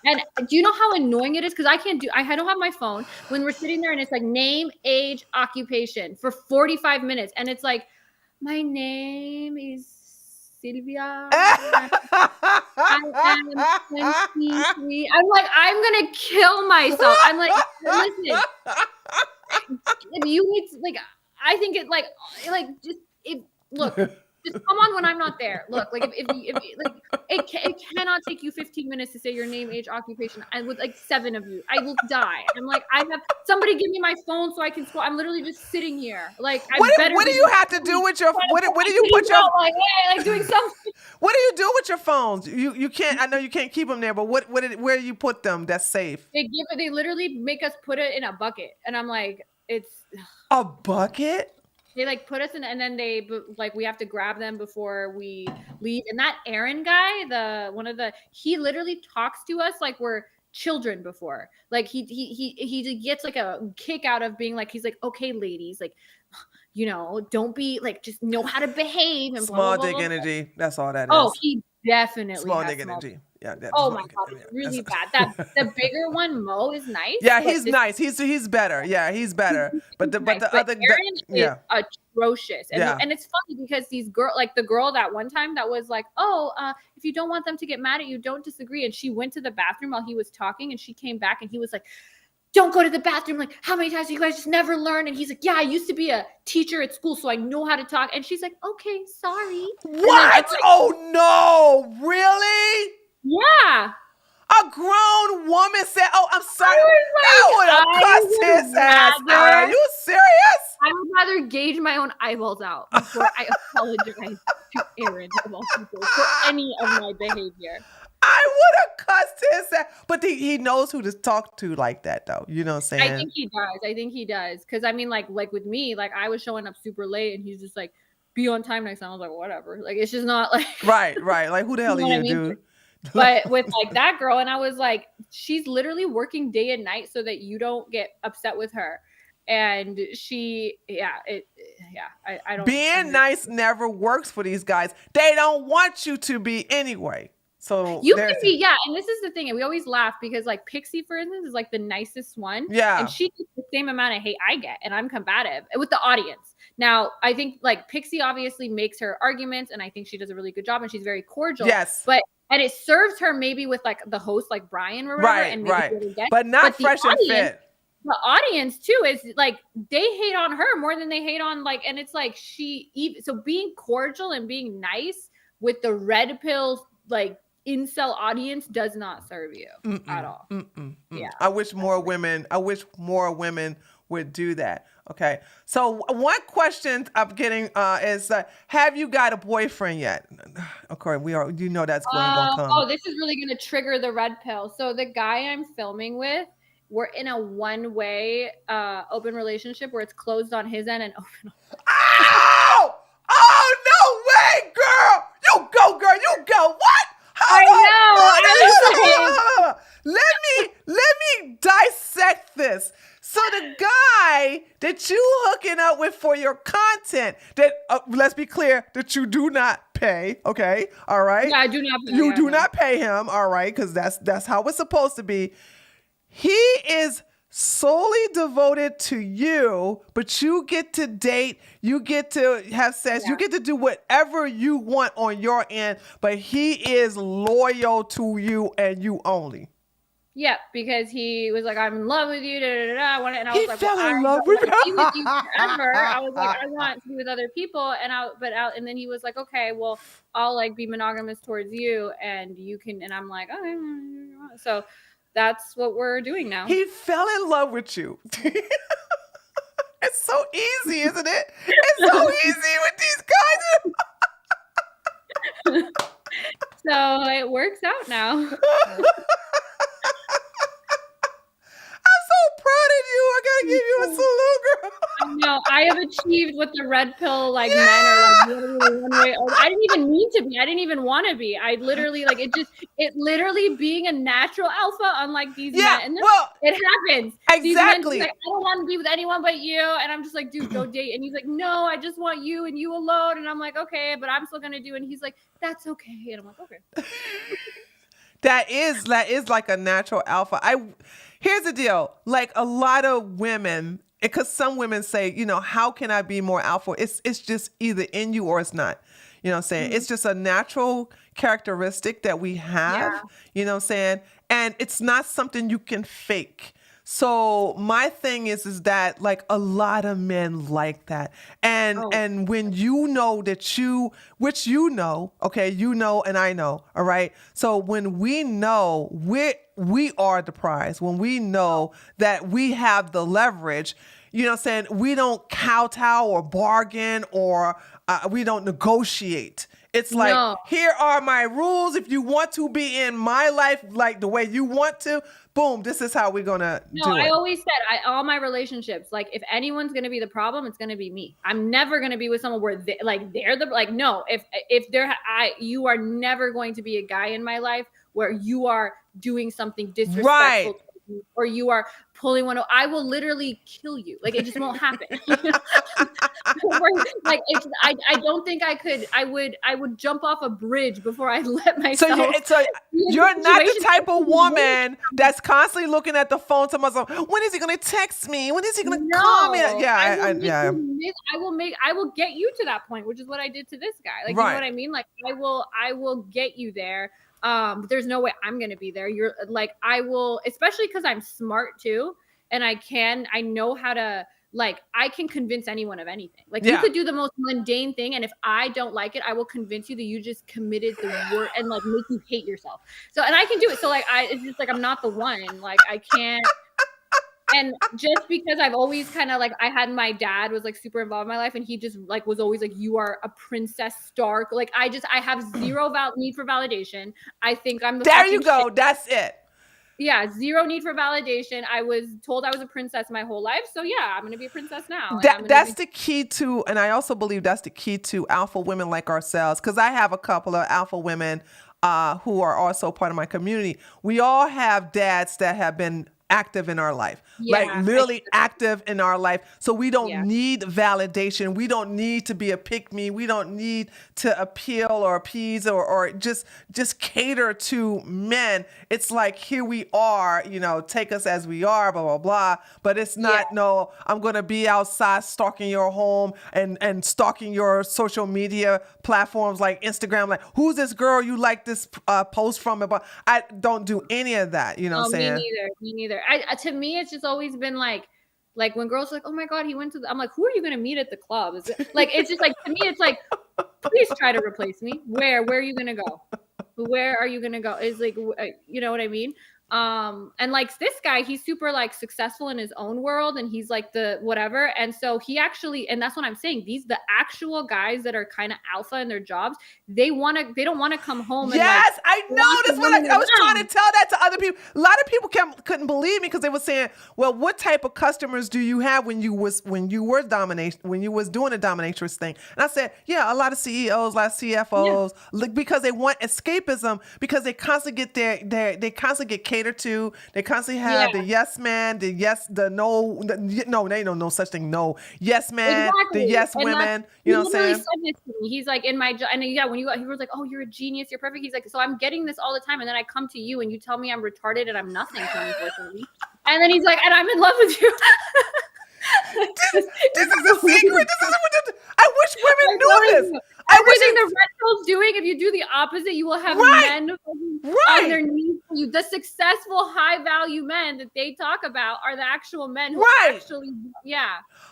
And do you know how annoying it is? Because I don't have my phone when we're sitting there and it's like name, age, occupation for 45 minutes. And it's like, my name is Sylvia. I am 23. I'm like, I'm going to kill myself. I'm like, listen, if you need to, like, I think it like just look. Just come on when I'm not there. Look, like if like it cannot take you 15 minutes to say your name, age, occupation. And with like 7 of you, I will die. I'm like, I have somebody give me my phone so I can scroll. I'm literally just sitting here. Like, what do you have to do with your? What do you put your? Like, hey, like doing something. What do you do with your phones? You can't. I know you can't keep them there, but where do you put them? That's safe. They literally make us put it in a bucket, and I'm like, it's a bucket. They like put us in, and then they like we have to grab them before we leave. And that Aaron guy, he literally talks to us like we're children before. Like he gets like a kick out of being like, he's like, okay, ladies, like, you know, don't be like, just know how to behave. And small blah, blah, dick blah, blah. energy. That's all that is. Oh, he definitely small dick energy. Yeah. Oh my God, it's really bad. The bigger one, Mo, is nice. Yeah, he's nice. He's better. Yeah, he's better. But the other, Aaron is atrocious. And it's funny because these the girl that one time that was like, oh, if you don't want them to get mad at you, don't disagree. And she went to the bathroom while he was talking, and she came back, and he was like, don't go to the bathroom. Like, how many times do you guys just never learn? And he's like, yeah, I used to be a teacher at school, so I know how to talk. And she's like, okay, sorry. What? Oh no, really? Yeah. A grown woman said, oh, I'm sorry. I would have cussed his ass out. Are you serious? I would rather gauge my own eyeballs out before I apologize to Aaron of all people for any of my behavior. I would have cussed his ass. But he knows who to talk to like that, though. You know what I'm saying? I think he does. Because, I mean, like with me, like, I was showing up super late, and he's just like, be on time next time. I was like, whatever. Like, it's just not like... Right. Like, who the hell are you, dude? But with like that girl, and I was like, she's literally working day and night so that you don't get upset with her. And I don't. Being nice never works for these guys. They don't want you to be anyway. So you can be, and this is the thing, and we always laugh because like Pixie, for instance, is like the nicest one. Yeah. And she gets the same amount of hate I get, and I'm combative with the audience. Now, I think like Pixie obviously makes her arguments, and I think she does a really good job, and she's very cordial. Yes. And it serves her maybe with like the host, like Brian or whatever. Right. But not fresh and fit. The audience too is like, they hate on her more than they hate on like, and it's like so being cordial and being nice with the red pill, like incel audience does not serve you at all. Yeah. I wish more women would do that. Okay. So one question I'm getting is, have you got a boyfriend yet? Okay, you know that's going to come. Oh, this is really going to trigger the red pill. So the guy I'm filming with, we're in a one-way open relationship where it's closed on his end and open on Oh, no way, girl. You go, girl. You go. What? I know. Let me dissect this. So the guy that you hooking up with for your content, that let's be clear, that you do not pay, okay? All right? Yeah, I do not pay. You do not pay him, all right? Because that's how it's supposed to be. He is solely devoted to you, but you get to date, you get to have sex, you get to do whatever you want on your end, but he is loyal to you and you only. Yeah, because he was like, I'm in love with you, and I was like, fell in love with you forever. I was like, I want to be with other people, and then he was like, okay, well, I'll like be monogamous towards you, and you can, and I'm like, okay, so that's what we're doing now. He fell in love with you. It's so easy, isn't it? It's so easy with these guys. So it works out now. I'm so proud of you. I gotta give you a salute, girl. No, I I have achieved what the red pill like men are like literally one way. I didn't even mean to be. I didn't even want to be. I literally like it literally being a natural alpha, unlike these men. Well, it happens. Exactly. These men, like, I don't want to be with anyone but you. And I'm just like, dude, go date. And he's like, no, I just want you and you alone. And I'm like, okay, but I'm still gonna do. And he's like, that's okay. And I'm like, okay. That is like a natural alpha. Here's the deal. Like a lot of women, because some women say, how can I be more alpha? It's just either in you or it's not. You know what I'm saying? Mm-hmm. It's just a natural characteristic that we have, you know what I'm saying? And it's not something you can fake. So my thing is that like a lot of men like that. And when you know that which okay, and I know, all right? So when we know we are the prize, when we know that we have the leverage, you know what I'm saying? We don't kowtow or bargain or we don't negotiate. It's like, here are my rules. If you want to be in my life like the way you want to, boom, this is how we're going to do it. I always said, all my relationships, like if anyone's going to be the problem, it's going to be me. I'm never going to be with someone where no, you are never going to be a guy in my life where you are doing something disrespectful. Right. Or you are pulling one. I will literally kill you. Like it just won't happen. Like I don't think I could. I would jump off a bridge before I let myself. So you're not the type of woman that's constantly looking at the phone to myself. When is he going to text me? When is he going to call me? Yeah, I will get you to that point, which is what I did to this guy. Like you know what I mean? Like I will get you there. There's no way I'm going to be there. You're like, I will, especially because I'm smart too. And I know how to, like, I can convince anyone of anything. Like you could do the most mundane thing. And if I don't like it, I will convince you that you just committed the word and like make you hate yourself. So, and I can do it. So like, it's just like, I'm not the one, like I can't. And just because I've always kind of like, I had my dad was like super involved in my life and he just like was always like, you are a Princess Stark. Like I have zero need for validation. I think I'm the There you go. shit. That's it. Yeah. Zero need for validation. I was told I was a princess my whole life. So yeah, I'm going to be a princess now. That's the key to, and I also believe that's the key to alpha women like ourselves. Cause I have a couple of alpha women who are also part of my community. We all have dads that have been active in our life, like literally active in our life. So we don't need validation. We don't need to be a pick me. We don't need to appeal or appease or just cater to men. It's like, here we are, take us as we are, blah, blah, blah. But it's not, no, I'm going to be outside stalking your home and stalking your social media platforms like Instagram. Like, who's this girl you like this post from? But I don't do any of that. You know what I'm saying? Me neither. To me, it's just always been like when girls are like, oh my God, he went to I'm like, who are you going to meet at the club? Is it like, it's just like, to me, it's like, please try to replace me. Where are you going to go? Where are you going to go? It's like, you know what I mean? And like this guy, he's super like successful in his own world and he's like the whatever. And so he actually, and that's what I'm saying. The actual guys that are kind of alpha in their jobs, they don't want to come home. Yes, I know. That's what I was trying to tell that to other people. A lot of people couldn't believe me because they were saying, well, what type of customers do you have when you was doing a dominatrix thing? And I said, yeah, a lot of CEOs, a lot of CFOs, because they want escapism, because they constantly get they constantly get catered to. They constantly have the yes man, the yes, the no, they ain't no such thing. No, yes man, the yes and women. You know what I'm saying? Said this to me. He's like, in my job, and when he was like, oh, you're a genius, you're perfect. He's like, so I'm getting this all the time, and then I come to you and you tell me I'm retarded and I'm nothing 24/7. And then he's like, and I'm in love with you. This is a secret. I wish women knew this. Everything the red pill's doing, if you do the opposite, you will have men on their knees for you. The successful, high-value men that they talk about are the actual men who actually,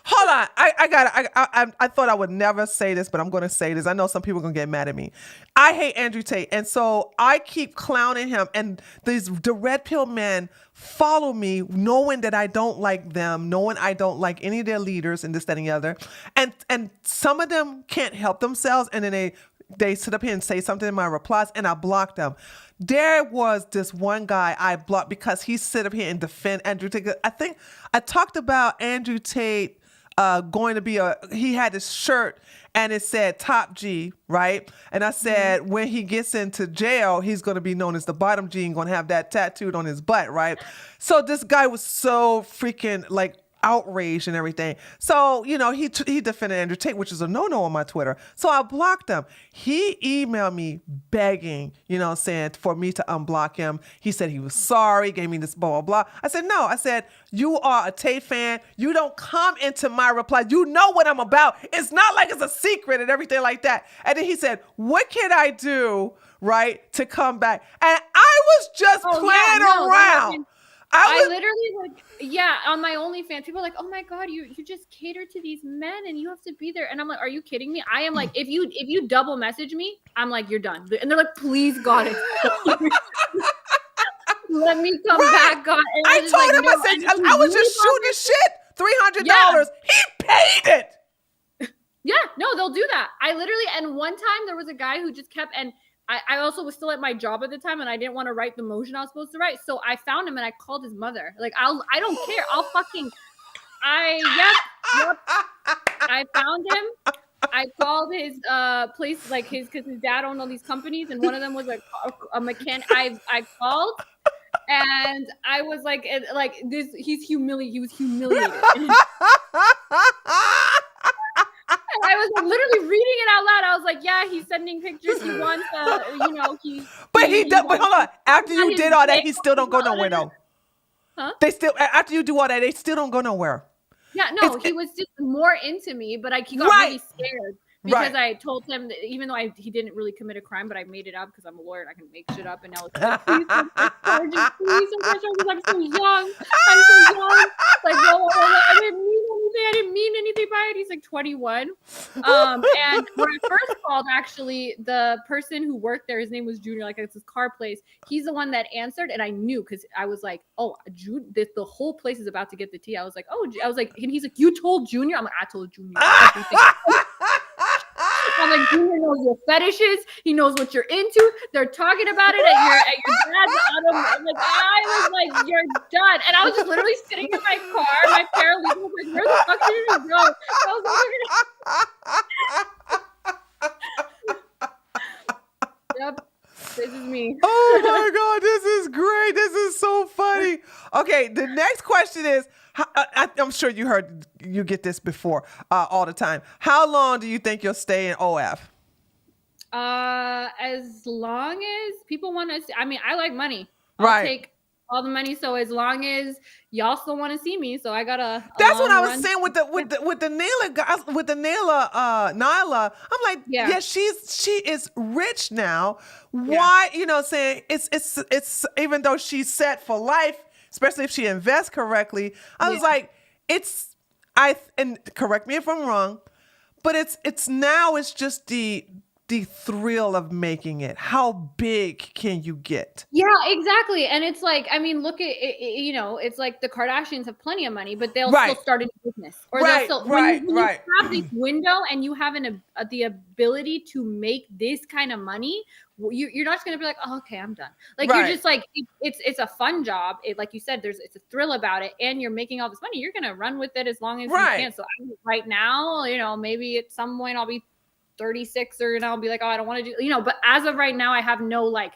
Hold on. I thought I would never say this, but I'm going to say this. I know some people are going to get mad at me. I hate Andrew Tate, and so I keep clowning him, and the red pill men follow me knowing that I don't like them, knowing I don't like any of their leaders and this, that, and the other. And some of them can't help themselves, and then they sit up here and say something in my replies, and I block them. There was this one guy I blocked because he sit up here and defend Andrew Tate. I think I talked about Andrew Tate going to be he had this shirt and it said Top G, right? And I said, when he gets into jail, he's going to be known as the Bottom G and going to have that tattooed on his butt, right? So this guy was so freaking like outraged and everything. So, you know, he defended Andrew Tate, which is a no-no on my Twitter. So I blocked him. He emailed me begging, you know, saying for me to unblock him. He said he was sorry, gave me this blah, blah, blah. I said, no. I said, you are a Tate fan. You don't come into my reply. You know what I'm about. It's not like it's a secret and everything like that. And then he said, what can I do, right, to come back? And I was just playing around. I literally on my OnlyFans, people are like, oh my God, you just cater to these men and you have to be there. And I'm like, are you kidding me? I am like, if you double message me, I'm like, you're done. And they're like, please God, let me come back, God. And I told him, I said, I was just shooting shit, $300. He paid it. Yeah, no, they'll do that. I literally, and one time there was a guy who just kept, and I also was still at my job at the time and I didn't want to write the motion I was supposed to write. So I found him and I called his mother. Like, I don't care. Yep. I found him. I called his place, like because his dad owned all these companies and one of them was like a mechanic. I called and I was like this, he was humiliated. I was literally reading it out loud. I was like, yeah, he's sending pictures. He wants, you know, But hold on. After you did all that, he still don't go nowhere, though. Huh? After you do all that, they still don't go nowhere. Yeah, no, he was just more into me, but he got really scared because I told him that even though he didn't really commit a crime, but I made it up because I'm a lawyer and I can make shit up. And now it's like, please I'm so young. Like, I didn't mean anything by it. He's like 21. And when I first called, actually, the person who worked there, his name was Junior, like it's his car place. He's the one that answered, and I knew because I was like, oh, the whole place is about to get the tea. I was like, and he's like, you told Junior? I'm like, I told Junior. I'm like, Junior knows your fetishes. He knows what you're into. They're talking about it at your dad's auto. I'm like, I was like, you're done. And I was just literally sitting in my car. My paralegal was like, where the fuck did you go? Yep. This is me. Oh my God, this is great. This is so funny. Okay, the next question is, I'm sure you get this before all the time. How long do you think you'll stay in OF? As long as people want to. I mean, I like money. I'll take all the money. So as long as y'all still want to see me, so I got a. That's what I was saying with the Naila guys, with the Nyla. I'm like, yeah, she is rich now. Why, saying it's it's even though she's set for life, especially if she invests correctly. I was like, and correct me if I'm wrong, but it's just the thrill of making it. How big can you get? Yeah, exactly. And it's like, I mean, look at it, it's like the Kardashians have plenty of money, but they'll still start a business. Or they'll still, when you have this window and you have the ability to make this kind of money, you're not just going to be like, oh, okay, I'm done. Like, you're just like, it's a fun job. Like you said, it's a thrill about it. And you're making all this money. You're going to run with it as long as you can. So right now, maybe at some point I'll be 36 and I'll be like, oh, I don't want to do, but as of right now, I have no like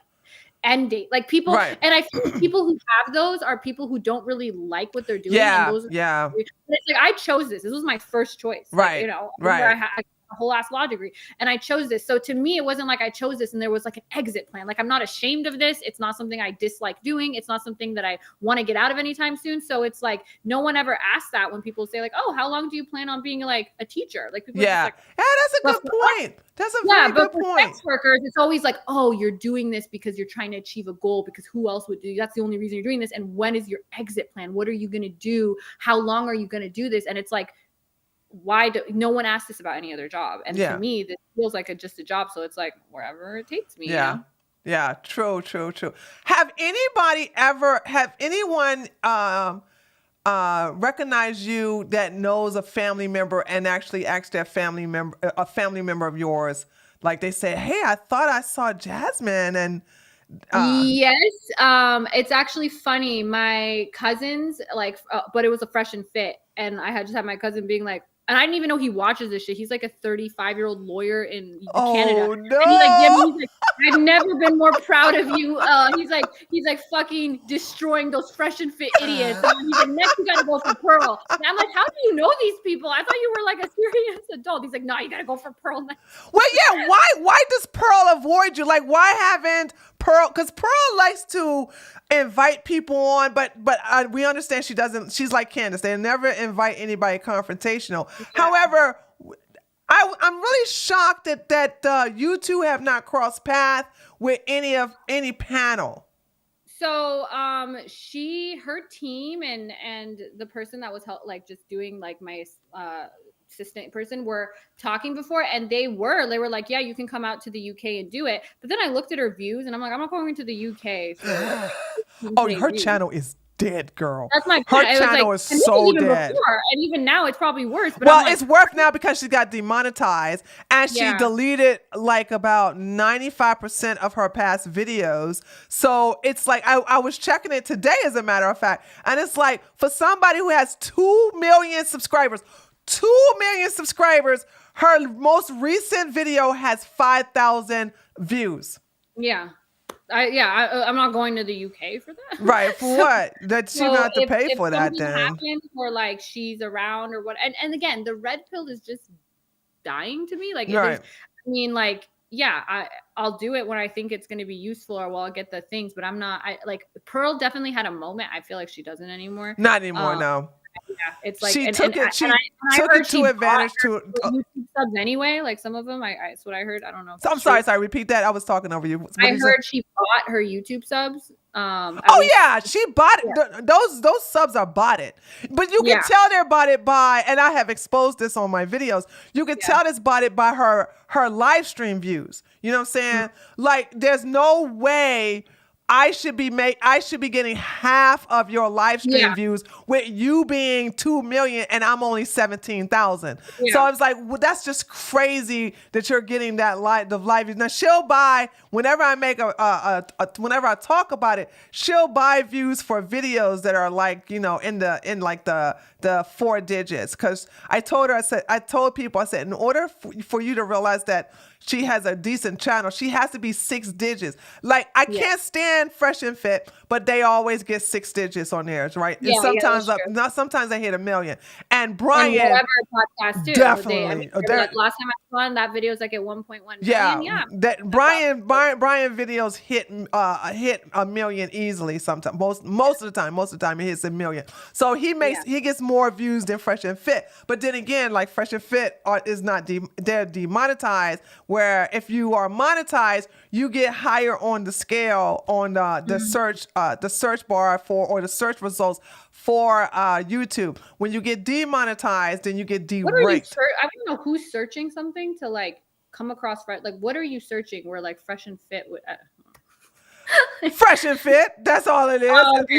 end date. Like people, and I think people who have those are people who don't really like what they're doing. Yeah, and it's like, I chose this. This was my first choice. Like, I had a whole ass law degree and I chose this. So to me, it wasn't like I chose this and there was like an exit plan. Like, I'm not ashamed of this. It's not something I dislike doing. It's not something that I want to get out of anytime soon. So it's like, no one ever asks that when people say like, oh, how long do you plan on being like a teacher? Like, people are just like, that's a good point. That's a very good point. For sex workers, it's always like, oh, you're doing this because you're trying to achieve a goal, because who else would do? That's the only reason you're doing this. And when is your exit plan? What are you going to do? How long are you going to do this? And it's like, no one asked this about any other job. And to me, this feels like just a job. So it's like, wherever it takes me. Yeah. True. Have anyone recognize you that knows a family member and actually asked a family member of yours? Like, they say, hey, I thought I saw Jazmen and yes. It's actually funny. My cousins, but it was a fresh and fit. And I just had my cousin being like, And I didn't even know he watches this shit. He's like a 35-year-old lawyer in Canada. Oh no! And he's like, I've never been more proud of you. He's like fucking destroying those fresh and fit idiots. And he's like, next you gotta go for Pearl. And I'm like, how do you know these people? I thought you were like a serious adult. He's like, no, you gotta go for Pearl next. Well, yeah. Why does Pearl avoid you? Like, why haven't Pearl? Because Pearl likes to invite people on, but we understand she doesn't. She's like Candace. They never invite anybody confrontational. Yeah. However, I'm really shocked that you two have not crossed paths with any panel. So her team and the person that was like just doing like my assistant person were talking before, and they were like, yeah, you can come out to the UK and do it. But then I looked at her views and I'm like, I'm not going to the UK. Oh, her channel is dead, girl. That's my point. Her channel is so dead. Before, and even now it's probably worse. But well, it's worse now because she got demonetized and she deleted like about 95% of her past videos. So it's like, I was checking it today, as a matter of fact. And it's like, for somebody who has 2 million subscribers, her most recent video has 5,000 views. Yeah. I'm not going to the UK for that. Right, for what? That she not to pay for that then. Happens, or like she's around or what. And again, the red pill is just dying to me. Like, right. I mean, like, yeah, I'll do it when I think it's going to be useful or I'll get the things, but I'm not. Like, Pearl definitely had a moment. I feel like she doesn't anymore. Not anymore, no. Yeah, it's like she took it to advantage to YouTube subs anyway. Like some of them, that's what I heard. I don't know. So I'm sorry. Repeat that. I was talking over you. I heard she bought her YouTube subs. Yeah, she bought it. Yeah. Those subs are bought, but you can tell they're bought by. And I have exposed this on my videos. You can tell it's bought by her live stream views. You know what I'm saying? Mm-hmm. Like, there's no way I should be getting half of your live stream views with you being 2 million and I'm only 17,000. Yeah. So I was like, well, that's just crazy that you're getting the live views. Now she'll buy whenever I make whenever I talk about it, she'll buy views for videos that are like, in the 4 digits. Cause I told people, I said, in order for you to realize that she has a decent channel, she has to be 6 digits. Like, I can't stand Fresh and Fit, but they always get 6 digits on theirs, right? Yeah, and sometimes they hit 1 million. And Brian, and Whatever podcast too. Definitely. Like, last time I saw that video was like at 1.1 million. Yeah. That Brian videos hit 1 million easily sometimes. Most of the time it hits 1 million. So he gets more views than Fresh and Fit. But then again, like Fresh and Fit is not they're demonetized, where if you are monetized, you get higher on the scale on the search bar or the search results for YouTube. When you get demonetized, then you get deranked. I don't know who's searching something to like come across, right? Like, what are you searching where like Fresh and Fit would Fresh and Fit, that's all it is. Oh, okay.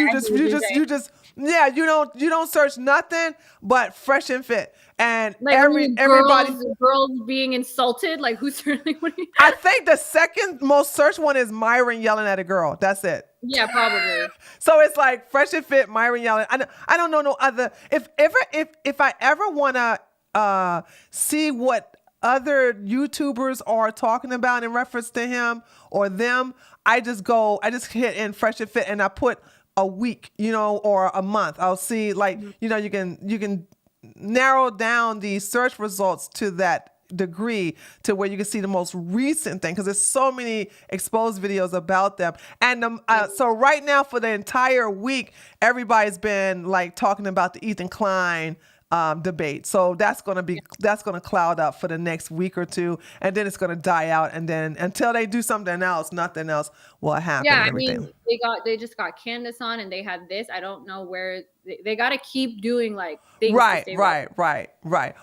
You don't search nothing but Fresh and Fit. And like everybody girls being insulted, like who's certainly I think the second most searched one is Mayron yelling at a girl. That's it. Yeah, probably. So it's like Fresh and Fit, Mayron yelling. I don't know no other. If I ever wanna see what other YouTubers are talking about in reference to him or them, I just hit in Fresh and Fit and I put a week, or a month. I'll see, like, you can narrow down the search results to that degree to where you can see the most recent thing, because there's so many exposed videos about them. And so right now for the entire week, everybody's been like talking about the Ethan Klein debate. So that's going to cloud up for the next week or two, and then it's going to die out, and then until they do something else, nothing else will happen. Yeah, I mean, they just got Candace on, and they had this. I don't know where they got to keep doing like things. Right.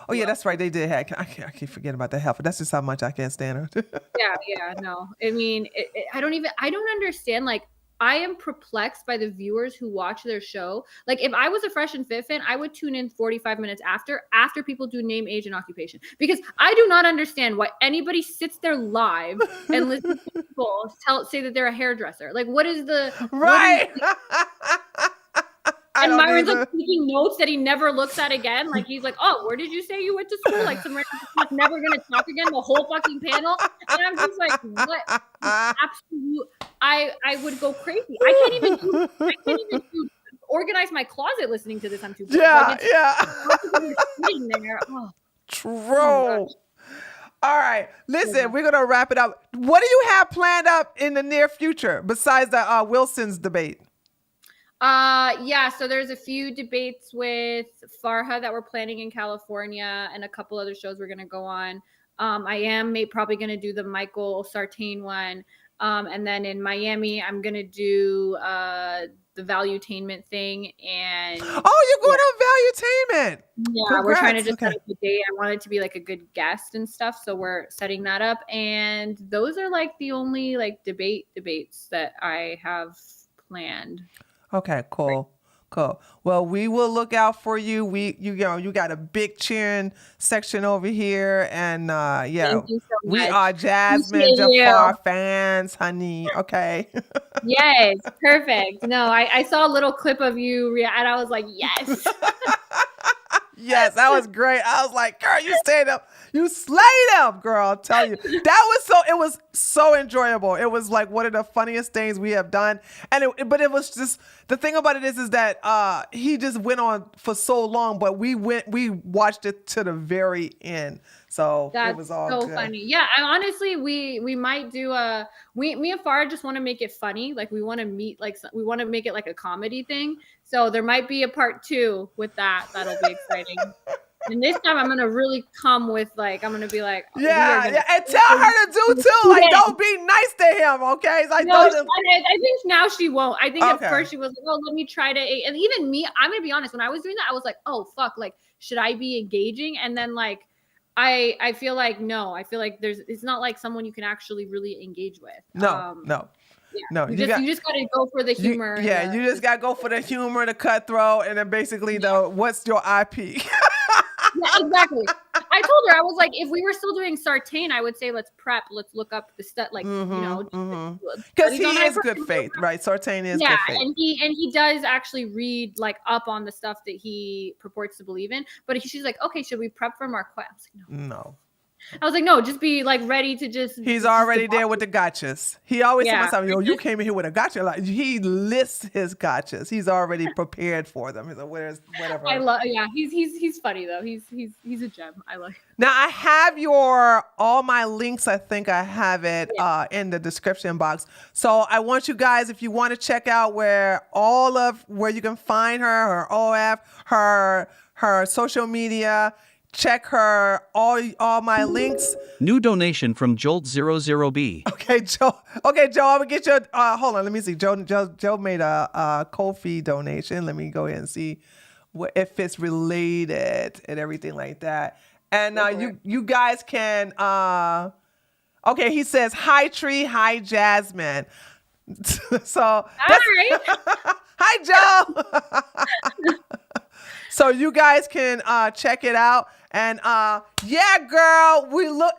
Oh yeah, that's right. They did have. I keep forgetting about the heifer. That's just how much I can't stand her. yeah. No, I mean, I don't understand. Like, I am perplexed by the viewers who watch their show. Like, if I was a Fresh and Fit fan, I would tune in 45 minutes after people do name, age, and occupation. Because I do not understand why anybody sits there live and listens to people say that they're a hairdresser. Like, what is the... Right. And don't Myron's either. like taking notes that he never looks at again. Like he's like, oh, where did you say you went to school? Like some random stuff, never gonna talk again. The whole fucking panel. And I'm just like, what? Absolute. I would go crazy. I can't even organize my closet listening to this. I'm too bored. Yeah, Like, yeah. sitting there. Oh, True. All right. Listen, we're going to wrap it up. What do you have planned up in the near future besides the Wilson's debate? Yeah, so there's a few debates with Farha that we're planning in California and a couple other shows we're going to go on. I am probably going to do the Michael Sartain one. And then in Miami, I'm going to do the Valuetainment thing. And oh, you're going on Valuetainment. Yeah, Congrats. we're trying to just set up a date. I want it to be like a good guest and stuff. So we're setting that up. And those are like the only like debates that I have planned. Okay, cool. Cool. Well, we will look out for you. You got a big cheering section over here, and yeah, Thank you so we much. are Jazmen Jafar fans, honey. Okay. Yes, perfect. No, I saw a little clip of you, and I was like, yes. Yes, that was great. I was like, girl, you stayed up. You slayed them, girl. I'll tell you. It was so enjoyable. It was like one of the funniest things we have done. But it was just, the thing about it is that he just went on for so long, but we watched it to the very end. So it was all so good. funny. Yeah, honestly, we might do me and Farah just want to make it funny. Like we want to meet, like we want to make it like a comedy thing. So there might be a part 2 with that. That'll be exciting. And this time I'm gonna really come with like, I'm gonna be like, yeah, and tell her to do too. Like, don't be nice to him, okay? It's like, I think now she won't. I think Okay. at first she was like, oh, let me try to. And even me, I'm gonna be honest. When I was doing that, I was like, oh fuck, like should I be engaging? And then like, I feel like no. I feel like it's not like someone you can actually really engage with. No. Yeah. No, you just gotta go for the humor. You just gotta go for the humor, the cutthroat, and then basically what's your IP? Yeah, exactly. I told her, I was like, if we were still doing Sartain, I would say let's prep, let's look up the stuff, like because he is good faith, right? Sartain is good faith. and he does actually read like up on the stuff that he purports to believe in. But she's like, okay, should we prep for Marquett? I was like, no. I was like, no, just be like ready to just. He's already there with the gotchas. He always tells myself, yo, you came in here with a gotcha. Like he lists his gotchas. He's already prepared for them. He's like, whatever. I love. Yeah, he's funny though. He's a gem. I like. Now I have all my links. I think I have it in the description box. So I want you guys, if you want to check out where you can find her OF, her social media. Check her, all my links. New donation from Jolt00B. Okay, Joe, I'm gonna get your, hold on, let me see. Joe made a Ko-fi donation. Let me go ahead and see if it's related and everything like that. And you guys can, okay, he says, hi Tree, hi Jazmen. So, hi. Hi Joe. So you guys can check it out. And yeah, girl,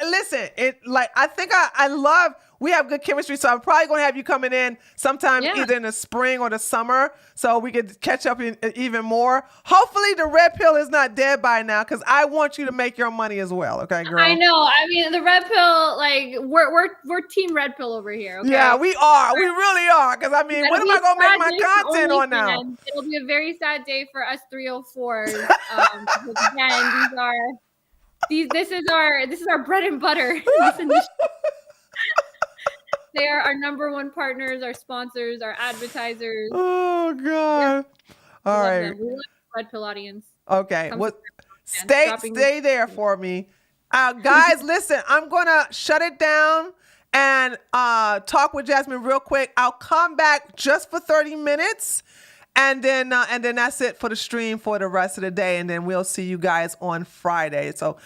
listen, I think I love, we have good chemistry. So I'm probably going to have you coming in sometime either in the spring or the summer so we could catch up even more. Hopefully the red pill is not dead by now because I want you to make your money as well. Okay, girl? I know. I mean, the red pill, like we're team red pill over here. Okay? Yeah, we are. We really are. Because I mean, what am I going to make my content on now? It'll be a very sad day for us 304s. Because again, this is our bread and butter. They are our number one partners, our sponsors, our advertisers. Oh God! Yeah. All right. We love the red pill audience. Okay. Stay there for me, guys. Listen, I'm gonna shut it down and talk with Jazmen real quick. I'll come back just for 30 minutes. And then that's it for the stream for the rest of the day. And then we'll see you guys on Friday. So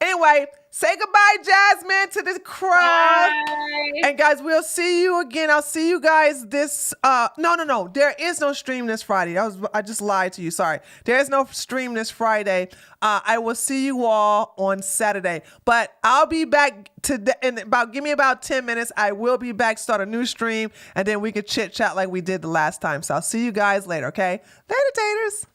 anyway, Say goodbye, Jazmen, to the crowd. Bye. And guys, we'll see you again. I'll see you guys this no. There is no stream this Friday. I just lied to you. Sorry. There is no stream this Friday. I will see you all on Saturday. But I'll be back give me about 10 minutes. I will be back, start a new stream, and then we can chit chat like we did the last time. So I'll see you guys later, okay? Later, taters.